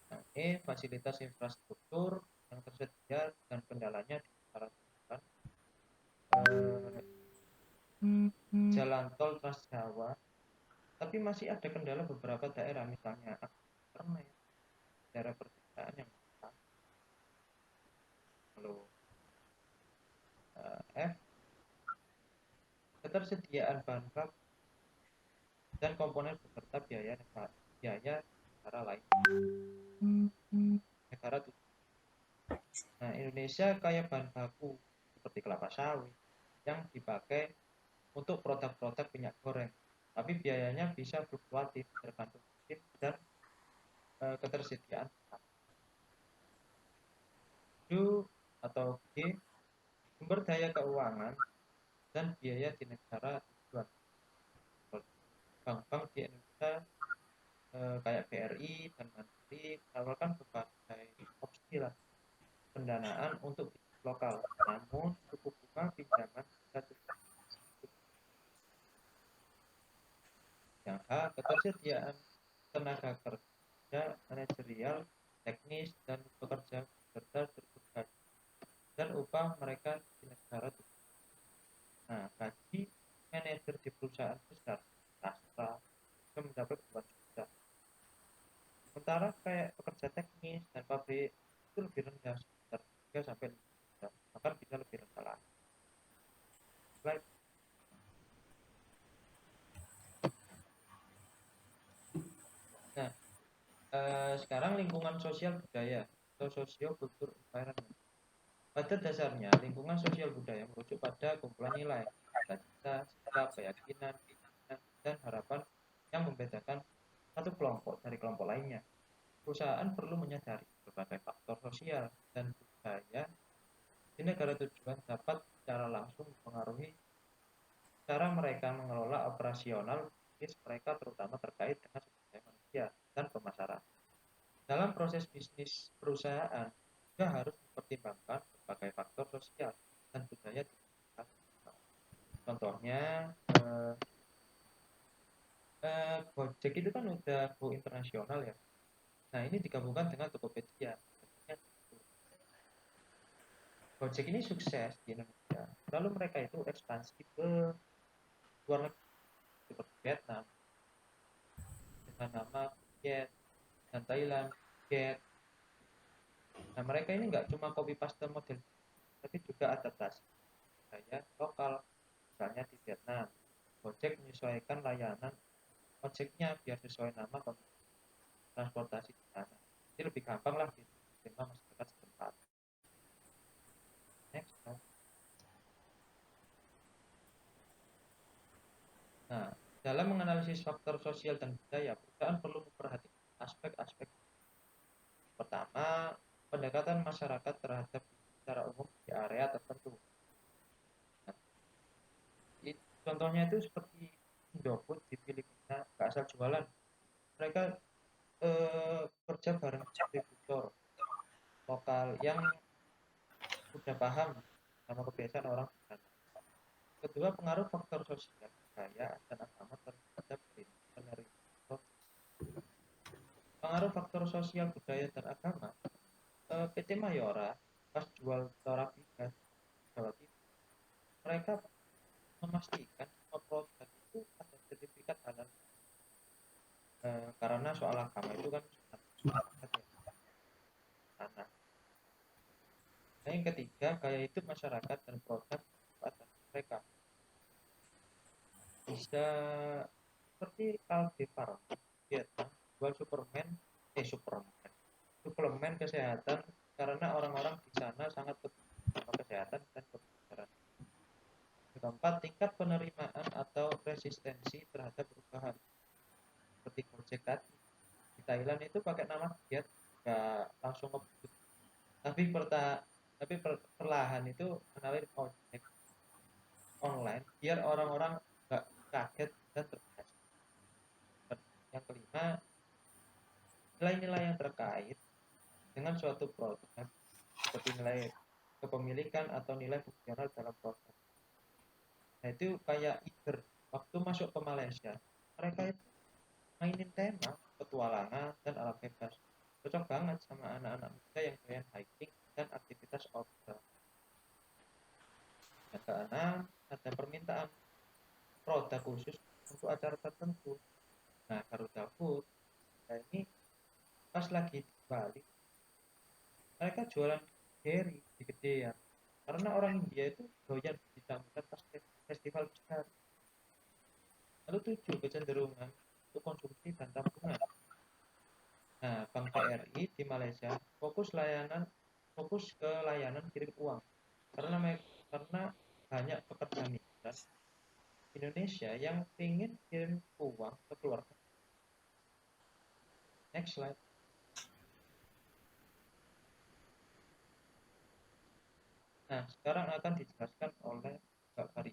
Nah, E, fasilitas infrastruktur yang tersedia dan kendalanya di secara tujuan. jalan tol Trans Jawa, tapi masih ada kendala beberapa daerah, misalnya internet, daerah percintaan yang besar. Lalu F, ketersediaan bahan baku dan komponen beserta biaya negara lain. Negara tujuan. Nah, Indonesia kaya bahan baku seperti kelapa sawit yang dipakai untuk produk-produk minyak goreng, tapi biayanya bisa fluktuatif tergantung musim dan ketersediaan. G atau G, sumber daya keuangan dan biaya di negara tujuan. Bank-bank di Indonesia kayak BRI dan Mandiri menawarkan berbagai opsi lah pendanaan untuk bisnis lokal, namun suku bunga pinjaman bisa cukup. Yang H, ketersediaan tenaga kerja manajerial, teknis, dan pekerja serta struktur gaji dan upah mereka di negara tujuan. Nah, gaji manajer di perusahaan besar swasta bisa mencapai puluhan juta. Sementara kayak pekerja teknis dan pabrik itu lebih rendah, sekitar 3 sampai 5 juta, bahkan bisa lebih rendah lagi. Slide. Nah, sekarang lingkungan sosial budaya atau socio-kultur environment. Pada dasarnya, lingkungan sosial budaya merujuk pada kumpulan nilai, cita-cita, sikap, keyakinan, keinginan, dan harapan yang membedakan satu kelompok dari kelompok lainnya. Perusahaan perlu menyadari berbagai faktor sosial dan budaya di negara tujuan dapat secara langsung mempengaruhi cara mereka mengelola operasional bisnis mereka, terutama terkait dengan sumber daya manusia dan pemasaran. Dalam proses bisnis perusahaan juga harus mempertimbangkan berbagai faktor sosial dan budaya di masyarakat. Contohnya, Gojek itu kan udah go internasional ya. Nah, ini digabungkan dengan Tokopedia. Gojek ini sukses di Indonesia, lalu mereka itu ekspansi ke luar negeri seperti Vietnam dengan nama Viet, dan Thailand Get. Nah, mereka ini nggak cuma copy paste model, tapi juga adaptasi budaya lokal. Misalnya di Vietnam, Gojek menyesuaikan layanan ojeknya biar sesuai nama transportasi di sana. Jadi lebih gampang lah diterima masyarakat setempat. Next. Nah, dalam menganalisis faktor sosial dan budaya, perusahaan perlu memperhatikan aspek-aspek. Pertama, pendekatan masyarakat terhadap secara umum di area tertentu. Nah, contohnya itu seperti Indofood di Filipina, nggak asal jualan. Mereka kerja bareng distributor lokal yang sudah paham sama kebiasaan orang di sana. Kedua, pengaruh faktor sosial, budaya, dan agama terhadap penerima. Pengaruh faktor sosial, budaya, dan agama, PT Mayora pas jual Torabica Jawa Timur, mereka memastikan semua produk itu ada sertifikat halal. Karena soal agama itu kan tanah. Nah, yang ketiga, gaya hidup masyarakat dan produk mereka bisa seperti Calbee Farm Vietnam jual suplemen kesehatan karena orang-orang di sana sangat peduli sama kesehatan dan kebugaran. Keempat, tingkat penerimaan atau resistensi terhadap perubahan seperti Gojek tadi. Di Thailand itu pakai nama diet nggak langsung ngebut, tapi perlahan itu kenalin ojek online biar orang-orang nggak kaget dan terbiasa. Yang kelima, nilai-nilai yang terkait dengan suatu produk seperti nilai kepemilikan atau nilai fungsional dalam produk. Nah, itu kayak Iger waktu masuk ke Malaysia, mereka itu mainin tema petualangan dan alam bebas, cocok banget sama anak-anak muda yang doyan hiking dan aktivitas outdoor. Yang keenam, ada permintaan produk khusus untuk acara tertentu. Nah, Garuda Food, nah ini pas lagi di Bali, mereka jualan dairy di gedean. Karena orang India itu doyan ditambahan pas festival besar. Lalu 7 kecenderungan untuk konsumsi dan tabungan. Nah, Bank BRI di Malaysia fokus ke layanan kirim uang karena banyak pekerja migran Indonesia yang ingin kirim uang ke keluarga. Next slide. Nah, sekarang akan dijelaskan oleh Mbak Fari.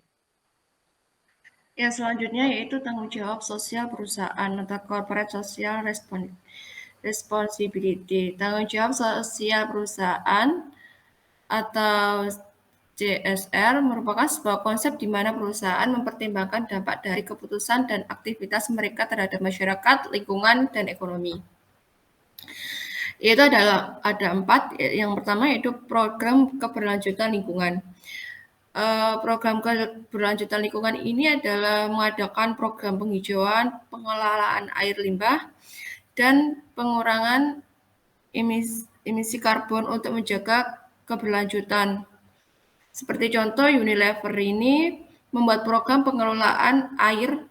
Yang selanjutnya yaitu tanggung jawab sosial perusahaan atau corporate social responsibility. Tanggung jawab sosial perusahaan atau CSR merupakan sebuah konsep di mana perusahaan mempertimbangkan dampak dari keputusan dan aktivitas mereka terhadap masyarakat, lingkungan, dan ekonomi. Itu adalah ada 4. Yang pertama yaitu program keberlanjutan lingkungan. Program keberlanjutan lingkungan ini adalah mengadakan program penghijauan, pengelolaan air limbah, dan pengurangan emisi karbon untuk menjaga keberlanjutan. Seperti contoh, Unilever ini membuat program pengelolaan air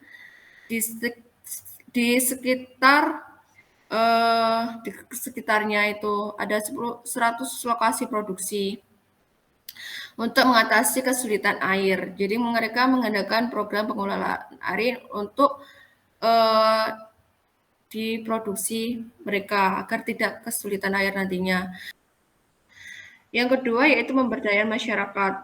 di sekitarnya itu ada 100 lokasi produksi untuk mengatasi kesulitan air. Jadi mereka mengadakan program pengelolaan air untuk diproduksi mereka agar tidak kesulitan air nantinya. Yang kedua yaitu pemberdayaan masyarakat.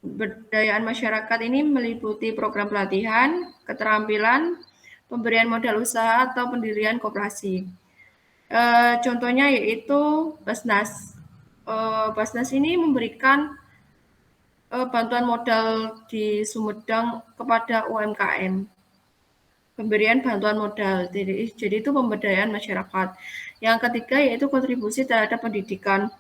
Pemberdayaan masyarakat ini meliputi program pelatihan, keterampilan, pemberian modal usaha atau pendirian koperasi. Contohnya yaitu Basnas. Basnas ini memberikan bantuan modal di Sumedang kepada UMKM. Pemberian bantuan modal. Jadi itu pemberdayaan masyarakat. Yang ketiga yaitu kontribusi terhadap pendidikan.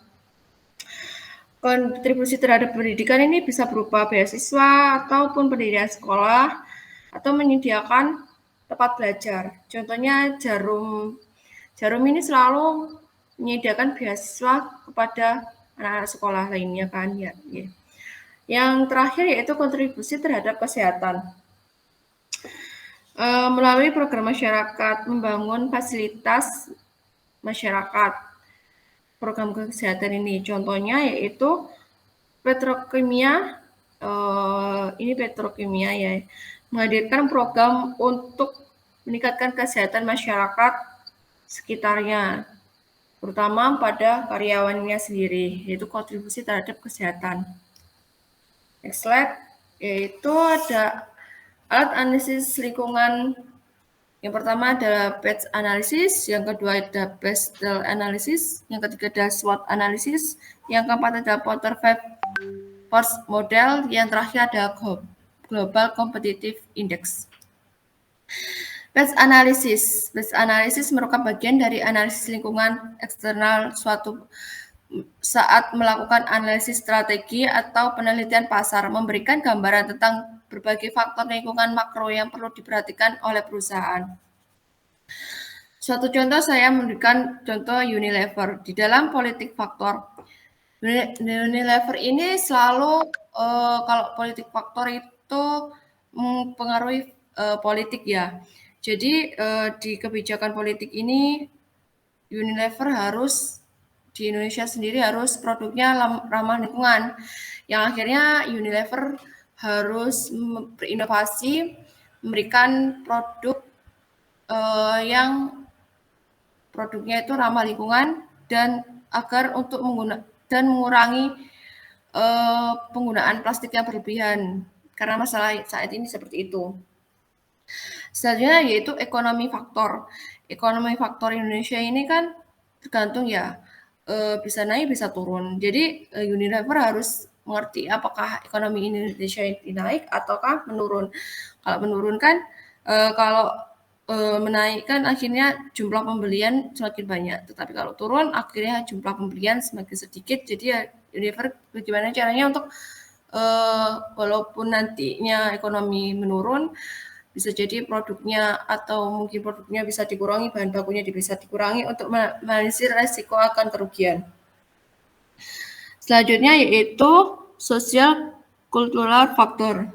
Kontribusi terhadap pendidikan ini bisa berupa beasiswa ataupun pendirian sekolah atau menyediakan tempat belajar. Contohnya Jarum ini selalu menyediakan beasiswa kepada anak-anak sekolah lainnya kan ya. Yang terakhir yaitu kontribusi terhadap kesehatan. Melalui program masyarakat membangun fasilitas masyarakat. Program kesehatan ini contohnya yaitu petrokimia. Ini petrokimia ya, menghadirkan program untuk meningkatkan kesehatan masyarakat sekitarnya, terutama pada karyawannya sendiri, yaitu kontribusi terhadap kesehatan. Next slide, yaitu ada alat analisis lingkungan. Yang pertama adalah PET analysis, yang kedua ada Bechdel analysis, yang ketiga ada SWOT analysis, yang keempat ada Porter-Five Force model, yang terakhir ada Global Competitive Index. Batch analysis. Batch analysis merupakan bagian dari analisis lingkungan eksternal saat melakukan analisis strategi atau penelitian pasar, memberikan gambaran tentang berbagai faktor lingkungan makro yang perlu diperhatikan oleh perusahaan. Suatu contoh saya memberikan contoh Unilever. Di dalam politik faktor, Unilever ini selalu kalau politik faktor itu mempengaruhi politik ya. Jadi di kebijakan politik ini Unilever harus di Indonesia sendiri harus produknya ramah lingkungan. Yang akhirnya Unilever harus berinovasi memberikan produk yang produknya itu ramah lingkungan dan agar untuk mengurangi penggunaan plastik yang berlebihan karena masalah saat ini seperti itu. Selanjutnya yaitu ekonomi faktor. Ekonomi faktor Indonesia ini kan tergantung ya, bisa naik bisa turun. Jadi Unilever harus mengerti apakah ekonomi Indonesia ini naik ataukah menurun. Kalau menurun kan kalau menaikkan akhirnya jumlah pembelian semakin banyak, tetapi kalau turun akhirnya jumlah pembelian semakin sedikit. Jadi ya Unilever bagaimana caranya untuk walaupun nantinya ekonomi menurun, bisa jadi produknya atau mungkin produknya bisa dikurangi, bahan bakunya bisa dikurangi untuk minimalisir resiko akan kerugian. Selanjutnya yaitu sosial kultural faktor.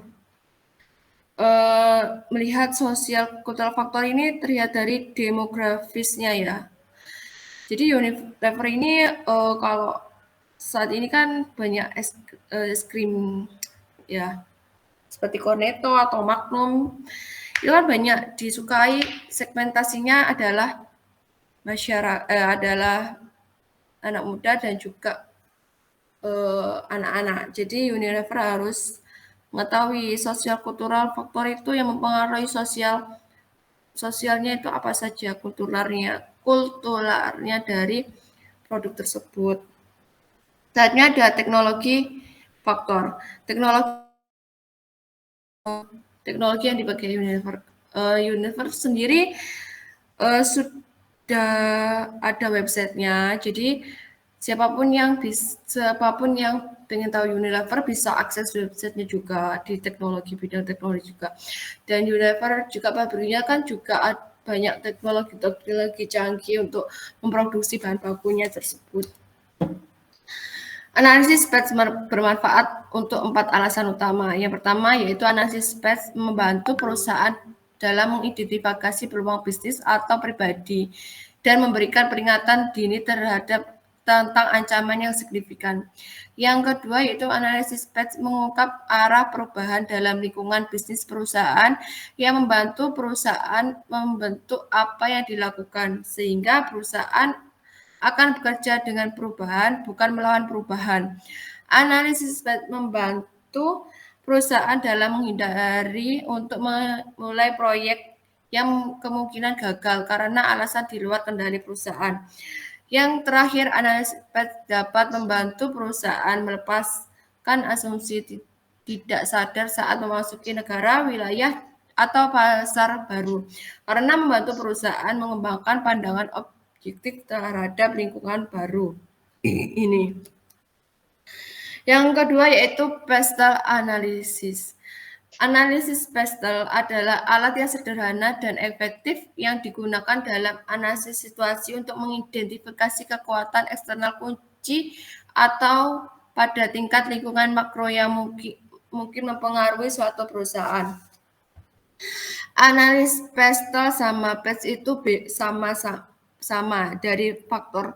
Melihat sosial kultural faktor ini terlihat dari demografisnya ya. Jadi Unilever ini kalau saat ini kan banyak es krim ya seperti Cornetto atau Magnum itu kan banyak disukai, segmentasinya adalah adalah anak muda dan juga anak-anak. Jadi Unilever harus mengetahui sosial kultural faktor itu yang mempengaruhi sosialnya itu apa saja, kulturalnya dari produk tersebut. Selanjutnya ada teknologi faktor. Teknologi yang dipakai Unilever. Unilever sendiri sudah ada websitenya, jadi siapapun yang pengen tahu Unilever bisa akses websitenya juga di bidang teknologi juga. Dan Unilever juga pabriknya kan juga banyak teknologi canggih untuk memproduksi bahan bakunya tersebut. Analisis PET bermanfaat untuk 4 alasan utama. Yang pertama yaitu analisis PET membantu perusahaan dalam mengidentifikasi peluang bisnis atau pribadi dan memberikan peringatan dini tentang ancaman yang signifikan. Yang kedua yaitu analisis PET mengungkap arah perubahan dalam lingkungan bisnis perusahaan yang membantu perusahaan membentuk apa yang dilakukan sehingga perusahaan akan bekerja dengan perubahan, bukan melawan perubahan. Analisis membantu perusahaan dalam menghindari untuk memulai proyek yang kemungkinan gagal karena alasan di luar kendali perusahaan. Yang terakhir, analisis dapat membantu perusahaan melepaskan asumsi tidak sadar saat memasuki negara, wilayah, atau pasar baru, karena membantu perusahaan mengembangkan pandangan objektif terhadap lingkungan baru ini. Yang kedua yaitu Pestel Analysis. Analisis Pestel adalah alat yang sederhana dan efektif yang digunakan dalam analisis situasi untuk mengidentifikasi kekuatan eksternal kunci atau pada tingkat lingkungan makro yang mungkin mempengaruhi suatu perusahaan. Analis Pestel sama PES itu sama dari faktor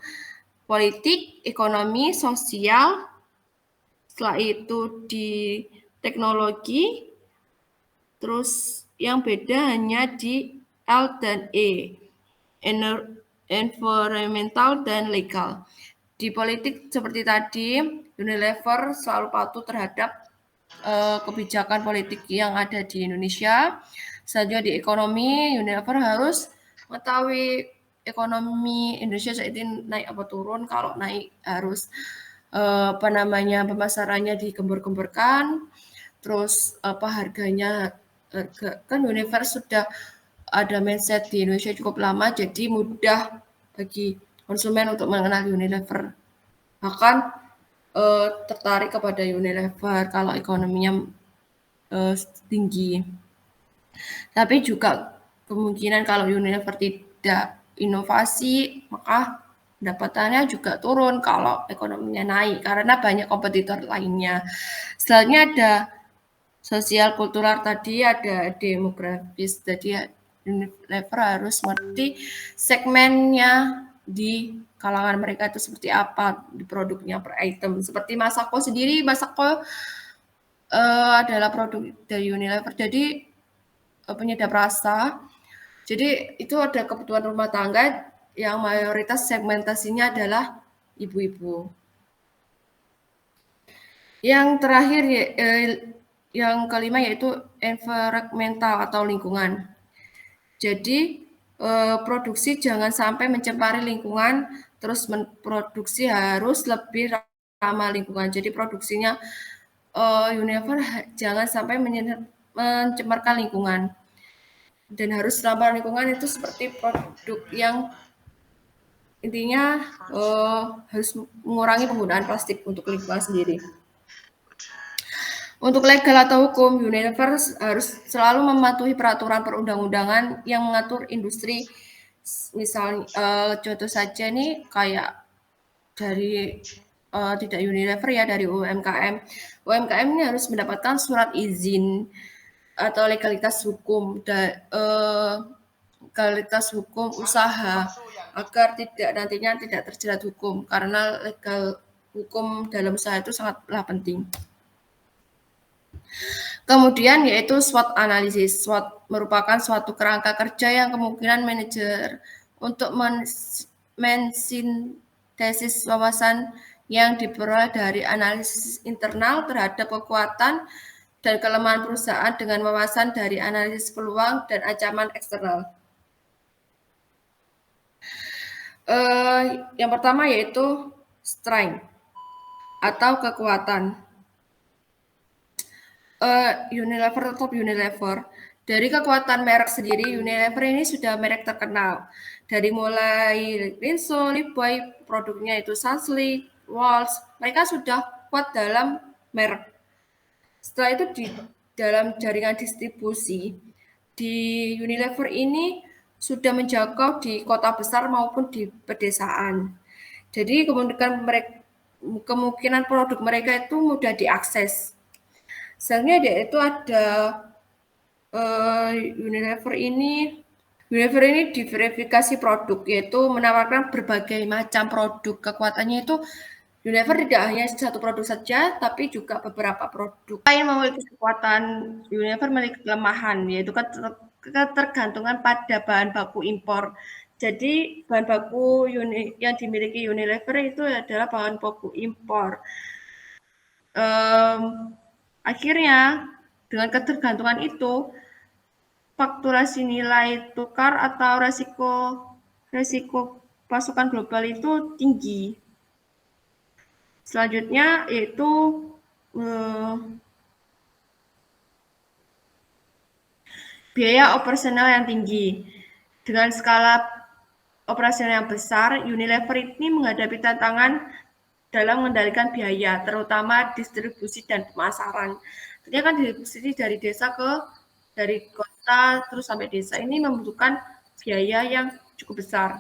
politik, ekonomi, sosial, setelah itu di teknologi, terus yang beda hanya di L dan E, environmental dan legal. Di politik seperti tadi, Unilever selalu patuh terhadap kebijakan politik yang ada di Indonesia. Selanjutnya di ekonomi, Unilever harus mengetahui ekonomi Indonesia saat ini naik apa turun. Kalau naik harus pemasarannya digembur-gemburkan. Terus harganya kan Unilever sudah ada mindset di Indonesia cukup lama, jadi mudah bagi konsumen untuk mengenal Unilever. Bahkan tertarik kepada Unilever kalau ekonominya tinggi. Tapi juga kemungkinan kalau Unilever tidak inovasi, maka pendapatannya juga turun kalau ekonominya naik karena banyak kompetitor lainnya. Selanjutnya ada sosial kultural tadi, ada demografis. Jadi Unilever harus mengerti segmennya di kalangan mereka itu seperti apa di produknya per item. Seperti Masako sendiri, Masako adalah produk dari Unilever. Jadi penyedap rasa. Jadi itu ada kebutuhan rumah tangga yang mayoritas segmentasinya adalah ibu-ibu. Yang terakhir yang kelima yaitu environmental atau lingkungan. Jadi produksi jangan sampai mencemari lingkungan, terus produksi harus lebih ramah lingkungan. Jadi produksinya Unilever jangan sampai mencemarkan lingkungan. Dan harus ramah lingkungan itu seperti produk yang intinya harus mengurangi penggunaan plastik untuk lingkungan sendiri. Untuk legal atau hukum, Unilever harus selalu mematuhi peraturan perundang-undangan yang mengatur industri. Misalnya, contoh saja nih kayak dari tidak Unilever ya, dari UMKM. UMKM ini harus mendapatkan surat izin atau legalitas hukum legalitas hukum usaha agar nantinya tidak terjerat hukum karena legal hukum dalam usaha itu sangatlah penting. Kemudian yaitu SWOT analisis. SWOT merupakan suatu kerangka kerja yang kemungkinan manajer untuk mensintesis wawasan yang diperoleh dari analisis internal terhadap kekuatan dan kelemahan perusahaan dengan wawasan dari analisis peluang dan ancaman eksternal. Yang pertama yaitu strength atau kekuatan. Unilever tetap Unilever. Dari kekuatan merek sendiri, Unilever ini sudah merek terkenal. Dari mulai Rinso, Liboy, produknya itu Sunsilk, Walls, mereka sudah kuat dalam merek. Setelah itu di dalam jaringan distribusi, di Unilever ini sudah menjangkau di kota besar maupun di pedesaan. Jadi kemungkinan produk mereka itu mudah diakses. Misalnya dia itu ada Unilever ini diverifikasi produk, yaitu menawarkan berbagai macam produk. Kekuatannya itu Unilever tidak hanya satu produk saja, tapi juga beberapa produk. Selain memiliki kekuatan, Unilever memiliki kelemahan, yaitu ketergantungan pada bahan baku impor. Jadi bahan baku yang dimiliki Unilever itu adalah bahan baku impor. Akhirnya dengan ketergantungan itu, fluktuasi nilai tukar atau resiko pasokan global itu tinggi. Selanjutnya yaitu biaya operasional yang tinggi. Dengan skala operasional yang besar, Unilever ini menghadapi tantangan dalam mengendalikan biaya, terutama distribusi dan pemasaran. Tentunya kan distribusi dari kota terus sampai desa ini membutuhkan biaya yang cukup besar.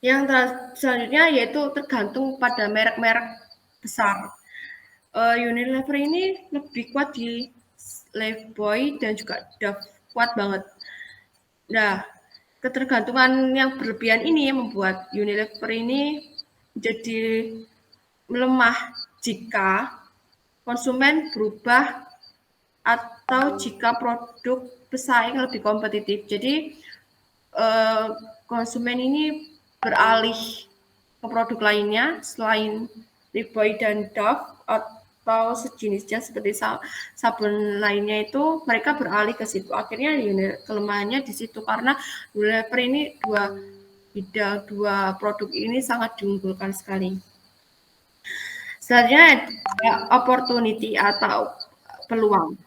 Yang selanjutnya yaitu tergantung pada merek-merek besar. Unilever ini lebih kuat di Liboy dan juga Dove, kuat banget. Nah, ketergantungan yang berlebihan ini membuat Unilever ini menjadi melemah jika konsumen berubah atau jika produk pesaing lebih kompetitif. Jadi konsumen ini beralih ke produk lainnya selain Liboy dan Dove atau sejenisnya seperti sabun lainnya itu mereka beralih ke situ. Akhirnya kelemahannya di situ karena Unilever ini dua produk ini sangat diunggulkan sekali. Selanjutnya ada opportunity atau peluang.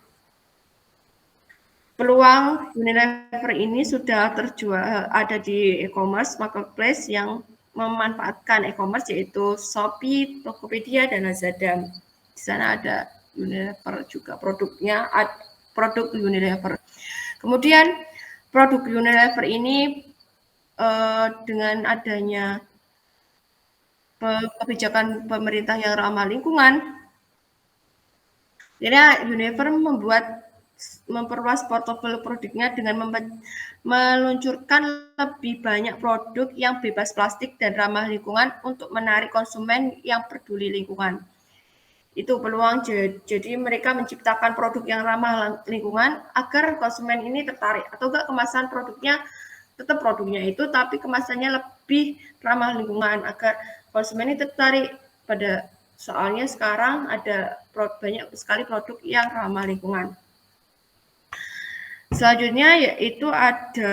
Peluang Unilever ini sudah terjual ada di e-commerce marketplace yang memanfaatkan e-commerce yaitu Shopee, Tokopedia, dan Lazada. Di sana ada Unilever juga produknya, produk Unilever. Kemudian produk Unilever ini dengan adanya kebijakan pemerintah yang ramah lingkungan, akhirnya Unilever memperluas portofolio produknya dengan meluncurkan lebih banyak produk yang bebas plastik dan ramah lingkungan untuk menarik konsumen yang peduli lingkungan. Itu peluang, jadi mereka menciptakan produk yang ramah lingkungan agar konsumen ini tertarik, atau enggak kemasan produknya tetap produknya itu tapi kemasannya lebih ramah lingkungan agar konsumen ini tertarik pada, soalnya sekarang ada banyak sekali produk yang ramah lingkungan. Selanjutnya yaitu ada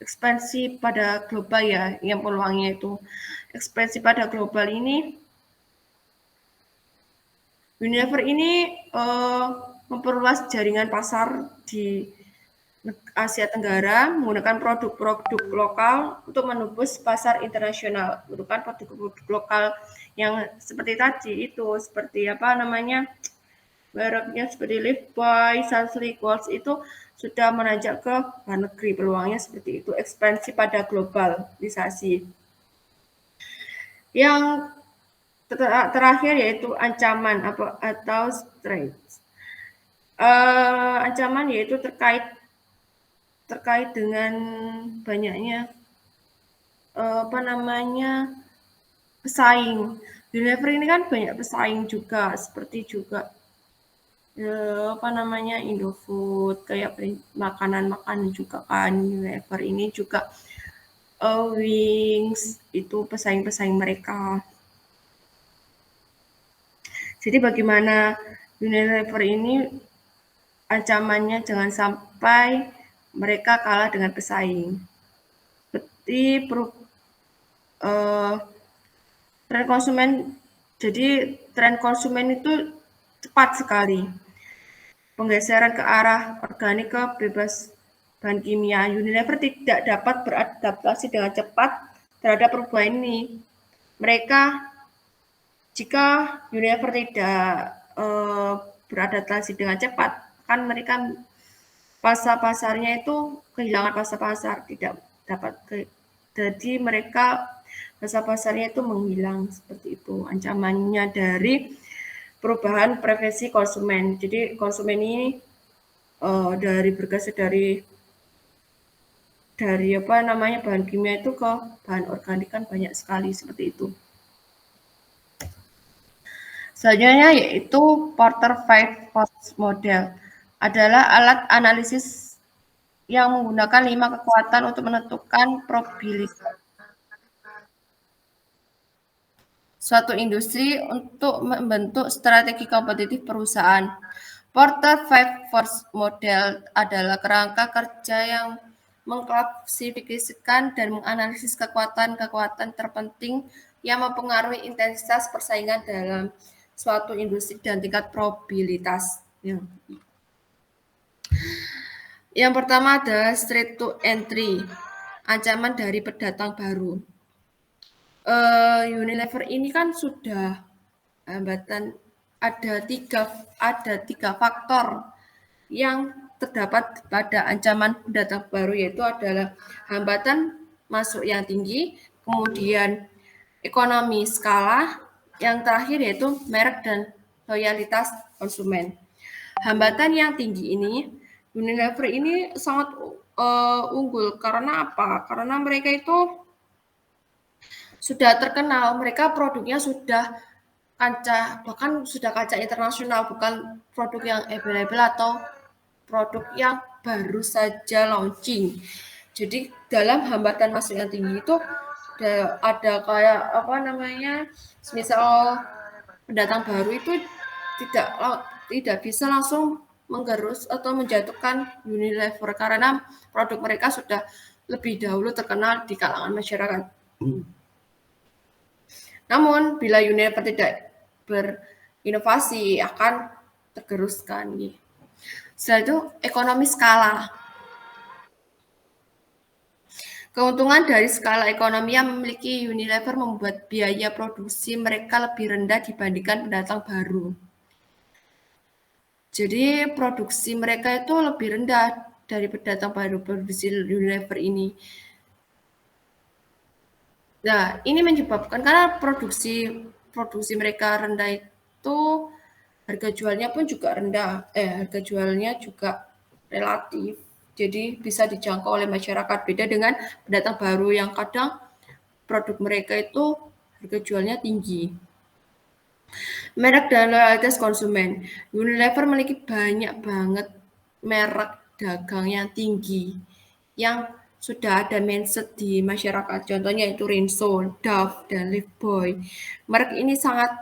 ekspansi pada global ya, yang peluangnya itu ekspansi pada global ini. Unilever ini memperluas jaringan pasar di Asia Tenggara menggunakan produk-produk lokal untuk menembus pasar internasional. Menggunakan produk-produk lokal yang seperti tadi itu, seperti apa namanya, mereknya seperti Live Sunsilk Quartz itu sudah menanjak ke luar negeri. Peluangnya seperti itu, ekspansi pada globalisasi. Yang terakhir yaitu ancaman atau threats. Ancaman yaitu terkait dengan banyaknya apa namanya pesaing. Unilever ini kan banyak pesaing juga, seperti juga apa namanya Indofood, kayak makanan-makanan juga kan. Unilever ini juga Wings itu pesaing-pesaing mereka. Jadi bagaimana Unilever ini ancamannya jangan sampai mereka kalah dengan pesaing. Seperti tren konsumen, jadi tren konsumen itu cepat sekali. Penggeseran ke arah organik ke bebas bahan kimia. Unilever tidak dapat beradaptasi dengan cepat terhadap perubahan ini. Jika Unilever tidak beradaptasi dengan cepat, kan mereka pasarnya itu kehilangan pasar, tidak dapat jadi mereka pasarnya itu menghilang, seperti itu ancamannya dari perubahan preferensi konsumen. Jadi konsumen ini bergeser dari apa namanya bahan kimia itu ke bahan organik kan banyak sekali, seperti itu. Selanjutnya yaitu Porter 5 Force Model adalah alat analisis yang menggunakan 5 kekuatan untuk menentukan probabilitas suatu industri untuk membentuk strategi kompetitif perusahaan. Porter 5 Force Model adalah kerangka kerja yang mengklasifikasikan dan menganalisis kekuatan-kekuatan terpenting yang mempengaruhi intensitas persaingan dalam suatu industri dan tingkat probabilitas. Yang pertama adalah straight to entry, ancaman dari pendatang baru. Unilever ini kan sudah hambatan, ada tiga faktor yang terdapat pada ancaman pendatang baru, yaitu adalah hambatan masuk yang tinggi, kemudian ekonomi skala, yang terakhir yaitu merek dan loyalitas konsumen. Hambatan yang tinggi ini, Unilever ini sangat unggul karena apa? Karena mereka itu sudah terkenal, mereka produknya sudah bahkan sudah kancah internasional, bukan produk yang available atau produk yang baru saja launching. Jadi dalam hambatan masuk yang tinggi itu ada kayak apa namanya, misal pendatang baru itu tidak bisa langsung menggerus atau menjatuhkan Unilever karena produk mereka sudah lebih dahulu terkenal di kalangan masyarakat. Namun bila Unilever tidak berinovasi akan tergeruskan. Setelah itu ekonomi skala. Keuntungan dari skala ekonomi yang memiliki Unilever membuat biaya produksi mereka lebih rendah dibandingkan pendatang baru. Jadi produksi mereka itu lebih rendah dari pendatang baru produksi Unilever ini. Nah, ini menyebabkan karena produksi mereka rendah itu harga jualnya pun juga rendah. Harga jualnya juga relatif. Jadi bisa dijangkau oleh masyarakat. Beda dengan pendatang baru yang kadang produk mereka itu harga jualnya tinggi. Merek dan loyalitas konsumen. Unilever memiliki banyak banget merek dagang yang tinggi yang sudah ada mindset di masyarakat. Contohnya itu Rinso, Dove, dan Lifebuoy. Merek ini sangat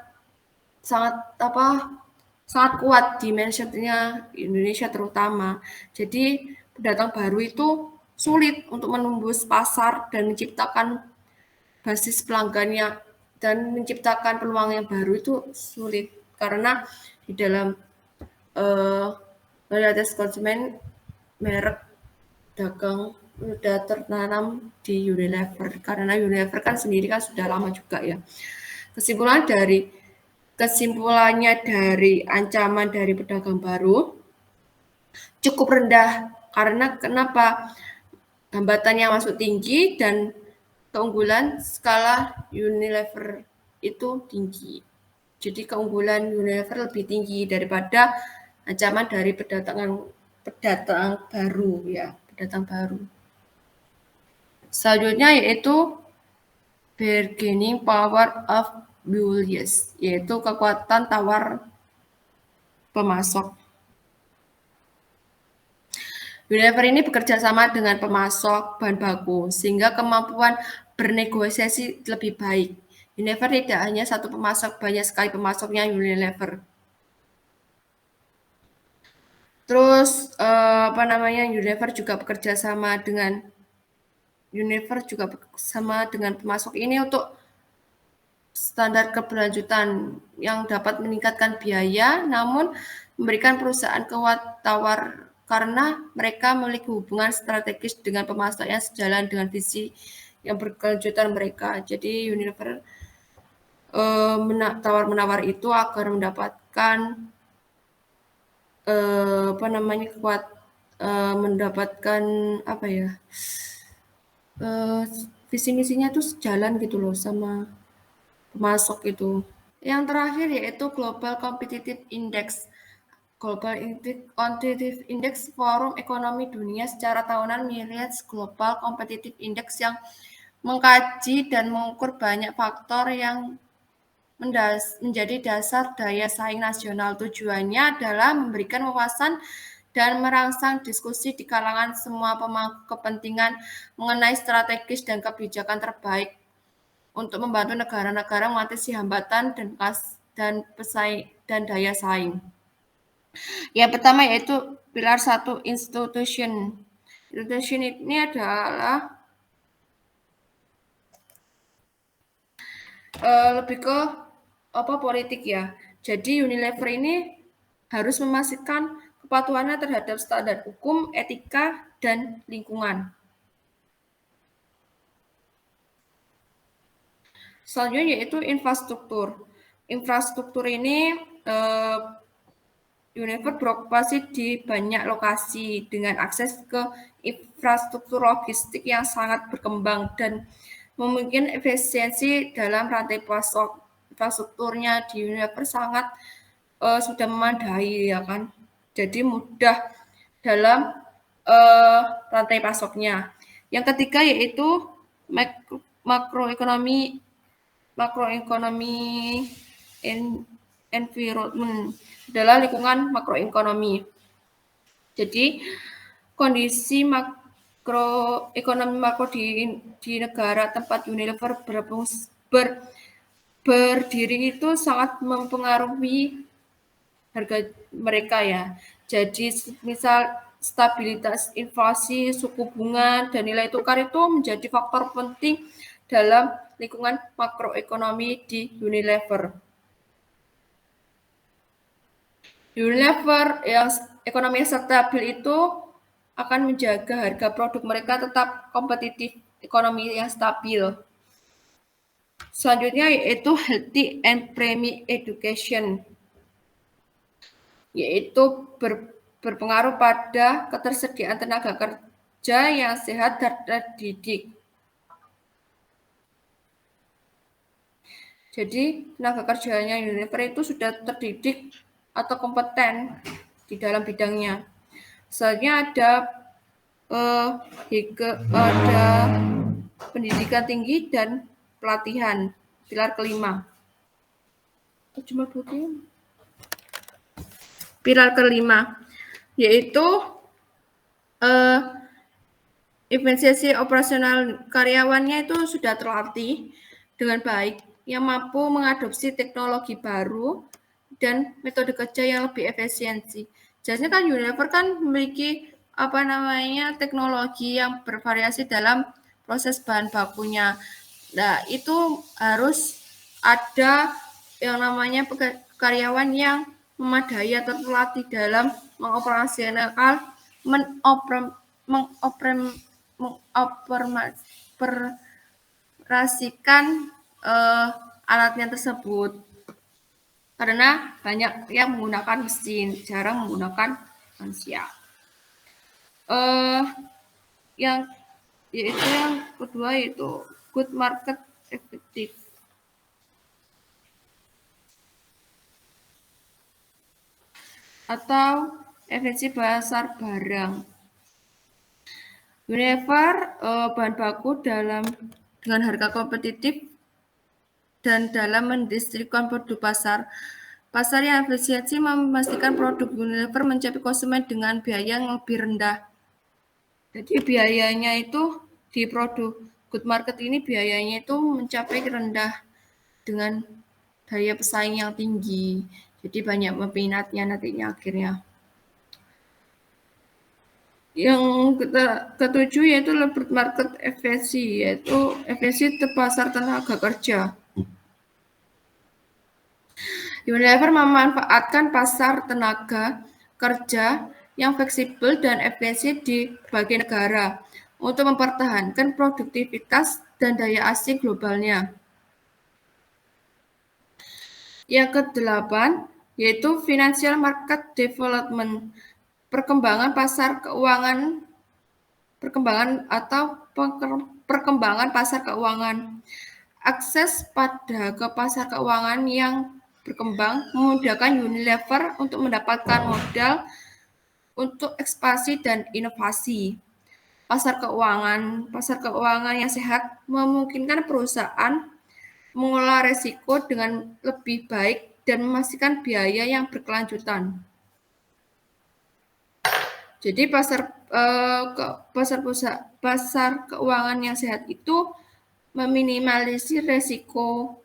kuat di mindsetnya Indonesia terutama. Jadi pendatang baru itu sulit untuk menembus pasar dan menciptakan basis pelanggannya dan menciptakan peluang yang baru itu sulit karena di dalam loyalitas konsumen merek dagang sudah tertanam di Unilever, karena Unilever kan sendiri kan sudah lama juga ya. Kesimpulannya dari ancaman dari pedagang baru cukup rendah, karena kenapa? Hambatan yang masuk tinggi dan keunggulan skala Unilever itu tinggi. Jadi keunggulan Unilever lebih tinggi daripada ancaman dari pendatang baru. Selanjutnya yaitu bargaining power of bullies, yaitu kekuatan tawar pemasok. Unilever ini bekerja sama dengan pemasok bahan baku, sehingga kemampuan bernegosiasi lebih baik. Unilever tidak hanya satu pemasok, banyak sekali pemasoknya Unilever. Terus Unilever juga bekerja sama dengan pemasok ini untuk standar keberlanjutan yang dapat meningkatkan biaya, namun memberikan perusahaan kuat tawar karena mereka memiliki hubungan strategis dengan pemasok yang sejalan dengan visi yang berkelanjutan mereka. Jadi Unilever tawar-menawar itu agar mendapatkan visi misinya tuh sejalan gitu loh sama pemasok itu. Yang terakhir yaitu Global Competitive Index. Global Competitive Index Forum Ekonomi Dunia secara tahunan melihat Global Competitive Index yang mengkaji dan mengukur banyak faktor yang menjadi dasar daya saing nasional. Tujuannya adalah memberikan wawasan dan merangsang diskusi di kalangan semua pemangku kepentingan mengenai strategis dan kebijakan terbaik untuk membantu negara-negara mengatasi hambatan dan daya saing. Yang pertama yaitu pilar 1 institution. Institution ini adalah lebih ke politik ya. Jadi Unilever ini harus memastikan kepatuhannya terhadap standar hukum, etika, dan lingkungan. Selanjutnya yaitu infrastruktur. Infrastruktur ini Unilever beroperasi di banyak lokasi dengan akses ke infrastruktur logistik yang sangat berkembang dan memungkinkan efisiensi dalam rantai pasok. Infrastrukturnya di Unilever sangat sudah memadai ya kan. Jadi mudah dalam rantai pasoknya. Yang ketiga yaitu makroekonomi environment adalah lingkungan makroekonomi. Jadi kondisi makroekonomi makro di negara tempat Unilever berdiri itu sangat mempengaruhi harga mereka ya. Jadi misal stabilitas inflasi, suku bunga, dan nilai tukar itu menjadi faktor penting dalam lingkungan makroekonomi di Unilever. Unilever yang ekonomi stabil itu akan menjaga harga produk mereka tetap kompetitif, ekonomi yang stabil. Selanjutnya yaitu healthy and premium education, yaitu berpengaruh pada ketersediaan tenaga kerja yang sehat dan terdidik. Jadi tenaga kerjanya Unilever itu sudah terdidik atau kompeten di dalam bidangnya. Selanjutnya ada pendidikan tinggi dan pelatihan, pilar kelima. Pilar kelima yaitu efisiensi operasional karyawannya itu sudah terlatih dengan baik, yang mampu mengadopsi teknologi baru dan metode kerja yang lebih efisiensi. Jadi kan Unilever kan memiliki teknologi yang bervariasi dalam proses bahan bakunya. Nah, itu harus ada yang namanya karyawan yang memadai atau terlatih dalam mengoperasikan alatnya tersebut. Karena banyak yang menggunakan mesin, jarang menggunakan manusia. Yang kedua yaitu good market effective atau efisiensi pasar barang. Unilever bahan baku dengan harga kompetitif dan dalam mendistribusikan produk pasar yang efisiensi memastikan produk Unilever mencapai konsumen dengan biaya yang lebih rendah. Jadi biayanya itu di produk good market ini biayanya itu mencapai rendah dengan daya pesaing yang tinggi. Jadi banyak peminatnya nantinya akhirnya. Yang ketujuh yaitu labor market efisiensi, yaitu efisiensi pasar tenaga kerja. Unilever memanfaatkan pasar tenaga kerja yang fleksibel dan efisien di berbagai negara untuk mempertahankan produktivitas dan daya asing globalnya. Yang kedelapan yaitu financial market development, perkembangan pasar keuangan. Akses ke pasar keuangan yang berkembang memudahkan Unilever untuk mendapatkan modal untuk ekspansi dan inovasi. Pasar keuangan yang sehat memungkinkan perusahaan mengelola risiko dengan lebih baik dan memastikan biaya yang berkelanjutan. Jadi pasar keuangan yang sehat itu meminimalisir risiko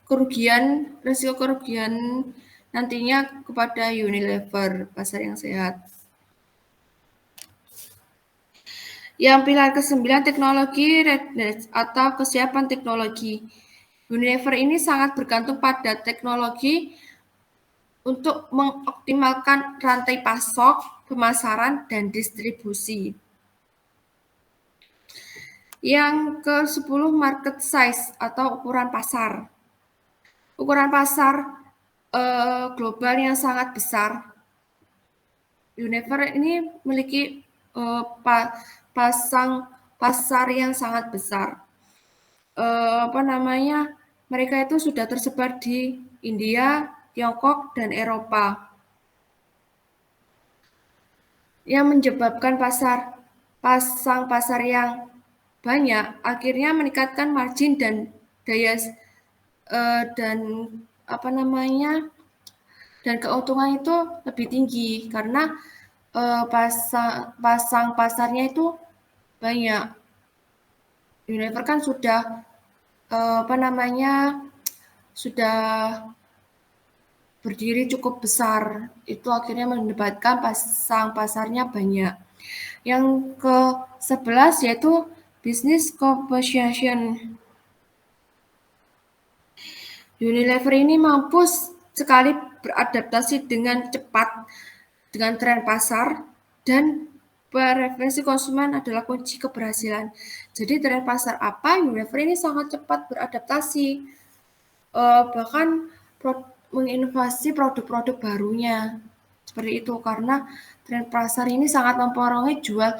kerugian nantinya kepada Unilever, pasar yang sehat. Yang pilar ke-9 teknologi readiness atau kesiapan teknologi. Unilever ini sangat bergantung pada teknologi untuk mengoptimalkan rantai pasok, pemasaran, dan distribusi. Yang ke-10 market size atau ukuran pasar. Ukuran pasar global yang sangat besar. Unilever ini memiliki pasar yang sangat besar. Mereka itu sudah tersebar di India, Tiongkok, dan Eropa. Yang menyebabkan pasar yang banyak akhirnya meningkatkan margin dan keuntungan itu lebih tinggi karena pasarnya itu banyak. Unilever kan sudah berdiri cukup besar, itu akhirnya menyebabkan pasarnya banyak. Yang ke-11 yaitu business composition. Unilever ini mampu sekali beradaptasi dengan cepat dengan tren pasar dan preferensi konsumen adalah kunci keberhasilan. Jadi tren pasar apa, Unilever ini sangat cepat beradaptasi, bahkan menginovasi produk-produk barunya. Seperti itu, karena tren pasar ini sangat mempengaruhi jual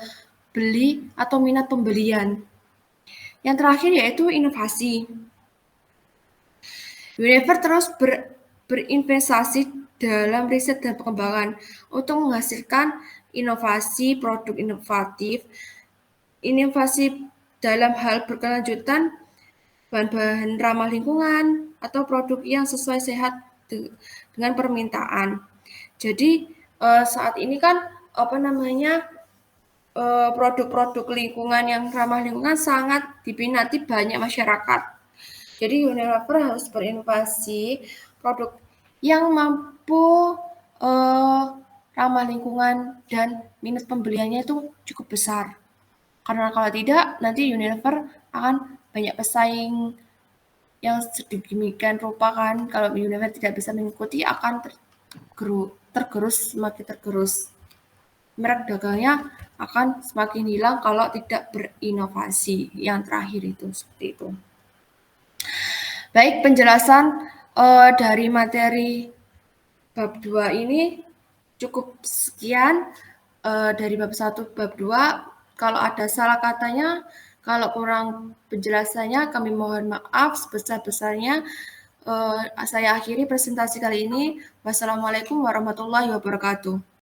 beli atau minat pembelian. Yang terakhir yaitu inovasi. Unilever terus berinvestasi dalam riset dan pengembangan untuk menghasilkan inovasi produk inovatif, inovasi dalam hal berkelanjutan, bahan-bahan ramah lingkungan, atau produk yang sesuai sehat dengan permintaan. Jadi saat ini kan produk-produk lingkungan yang ramah lingkungan sangat diminati banyak masyarakat. Jadi Unilever harus berinovasi produk yang mampu ramah lingkungan dan minat pembeliannya itu cukup besar. Karena kalau tidak, nanti Unilever akan banyak pesaing yang sedemikian rupa kan, kalau Unilever tidak bisa mengikuti akan tergerus, semakin tergerus. Merek dagangnya akan semakin hilang kalau tidak berinovasi. Yang terakhir itu seperti itu. Baik, penjelasan dari materi bab 2 ini cukup sekian dari bab 1 bab 2. Kalau ada salah katanya, kalau kurang penjelasannya, kami mohon maaf sebesar-besarnya. Saya akhiri presentasi kali ini. Wassalamualaikum warahmatullahi wabarakatuh.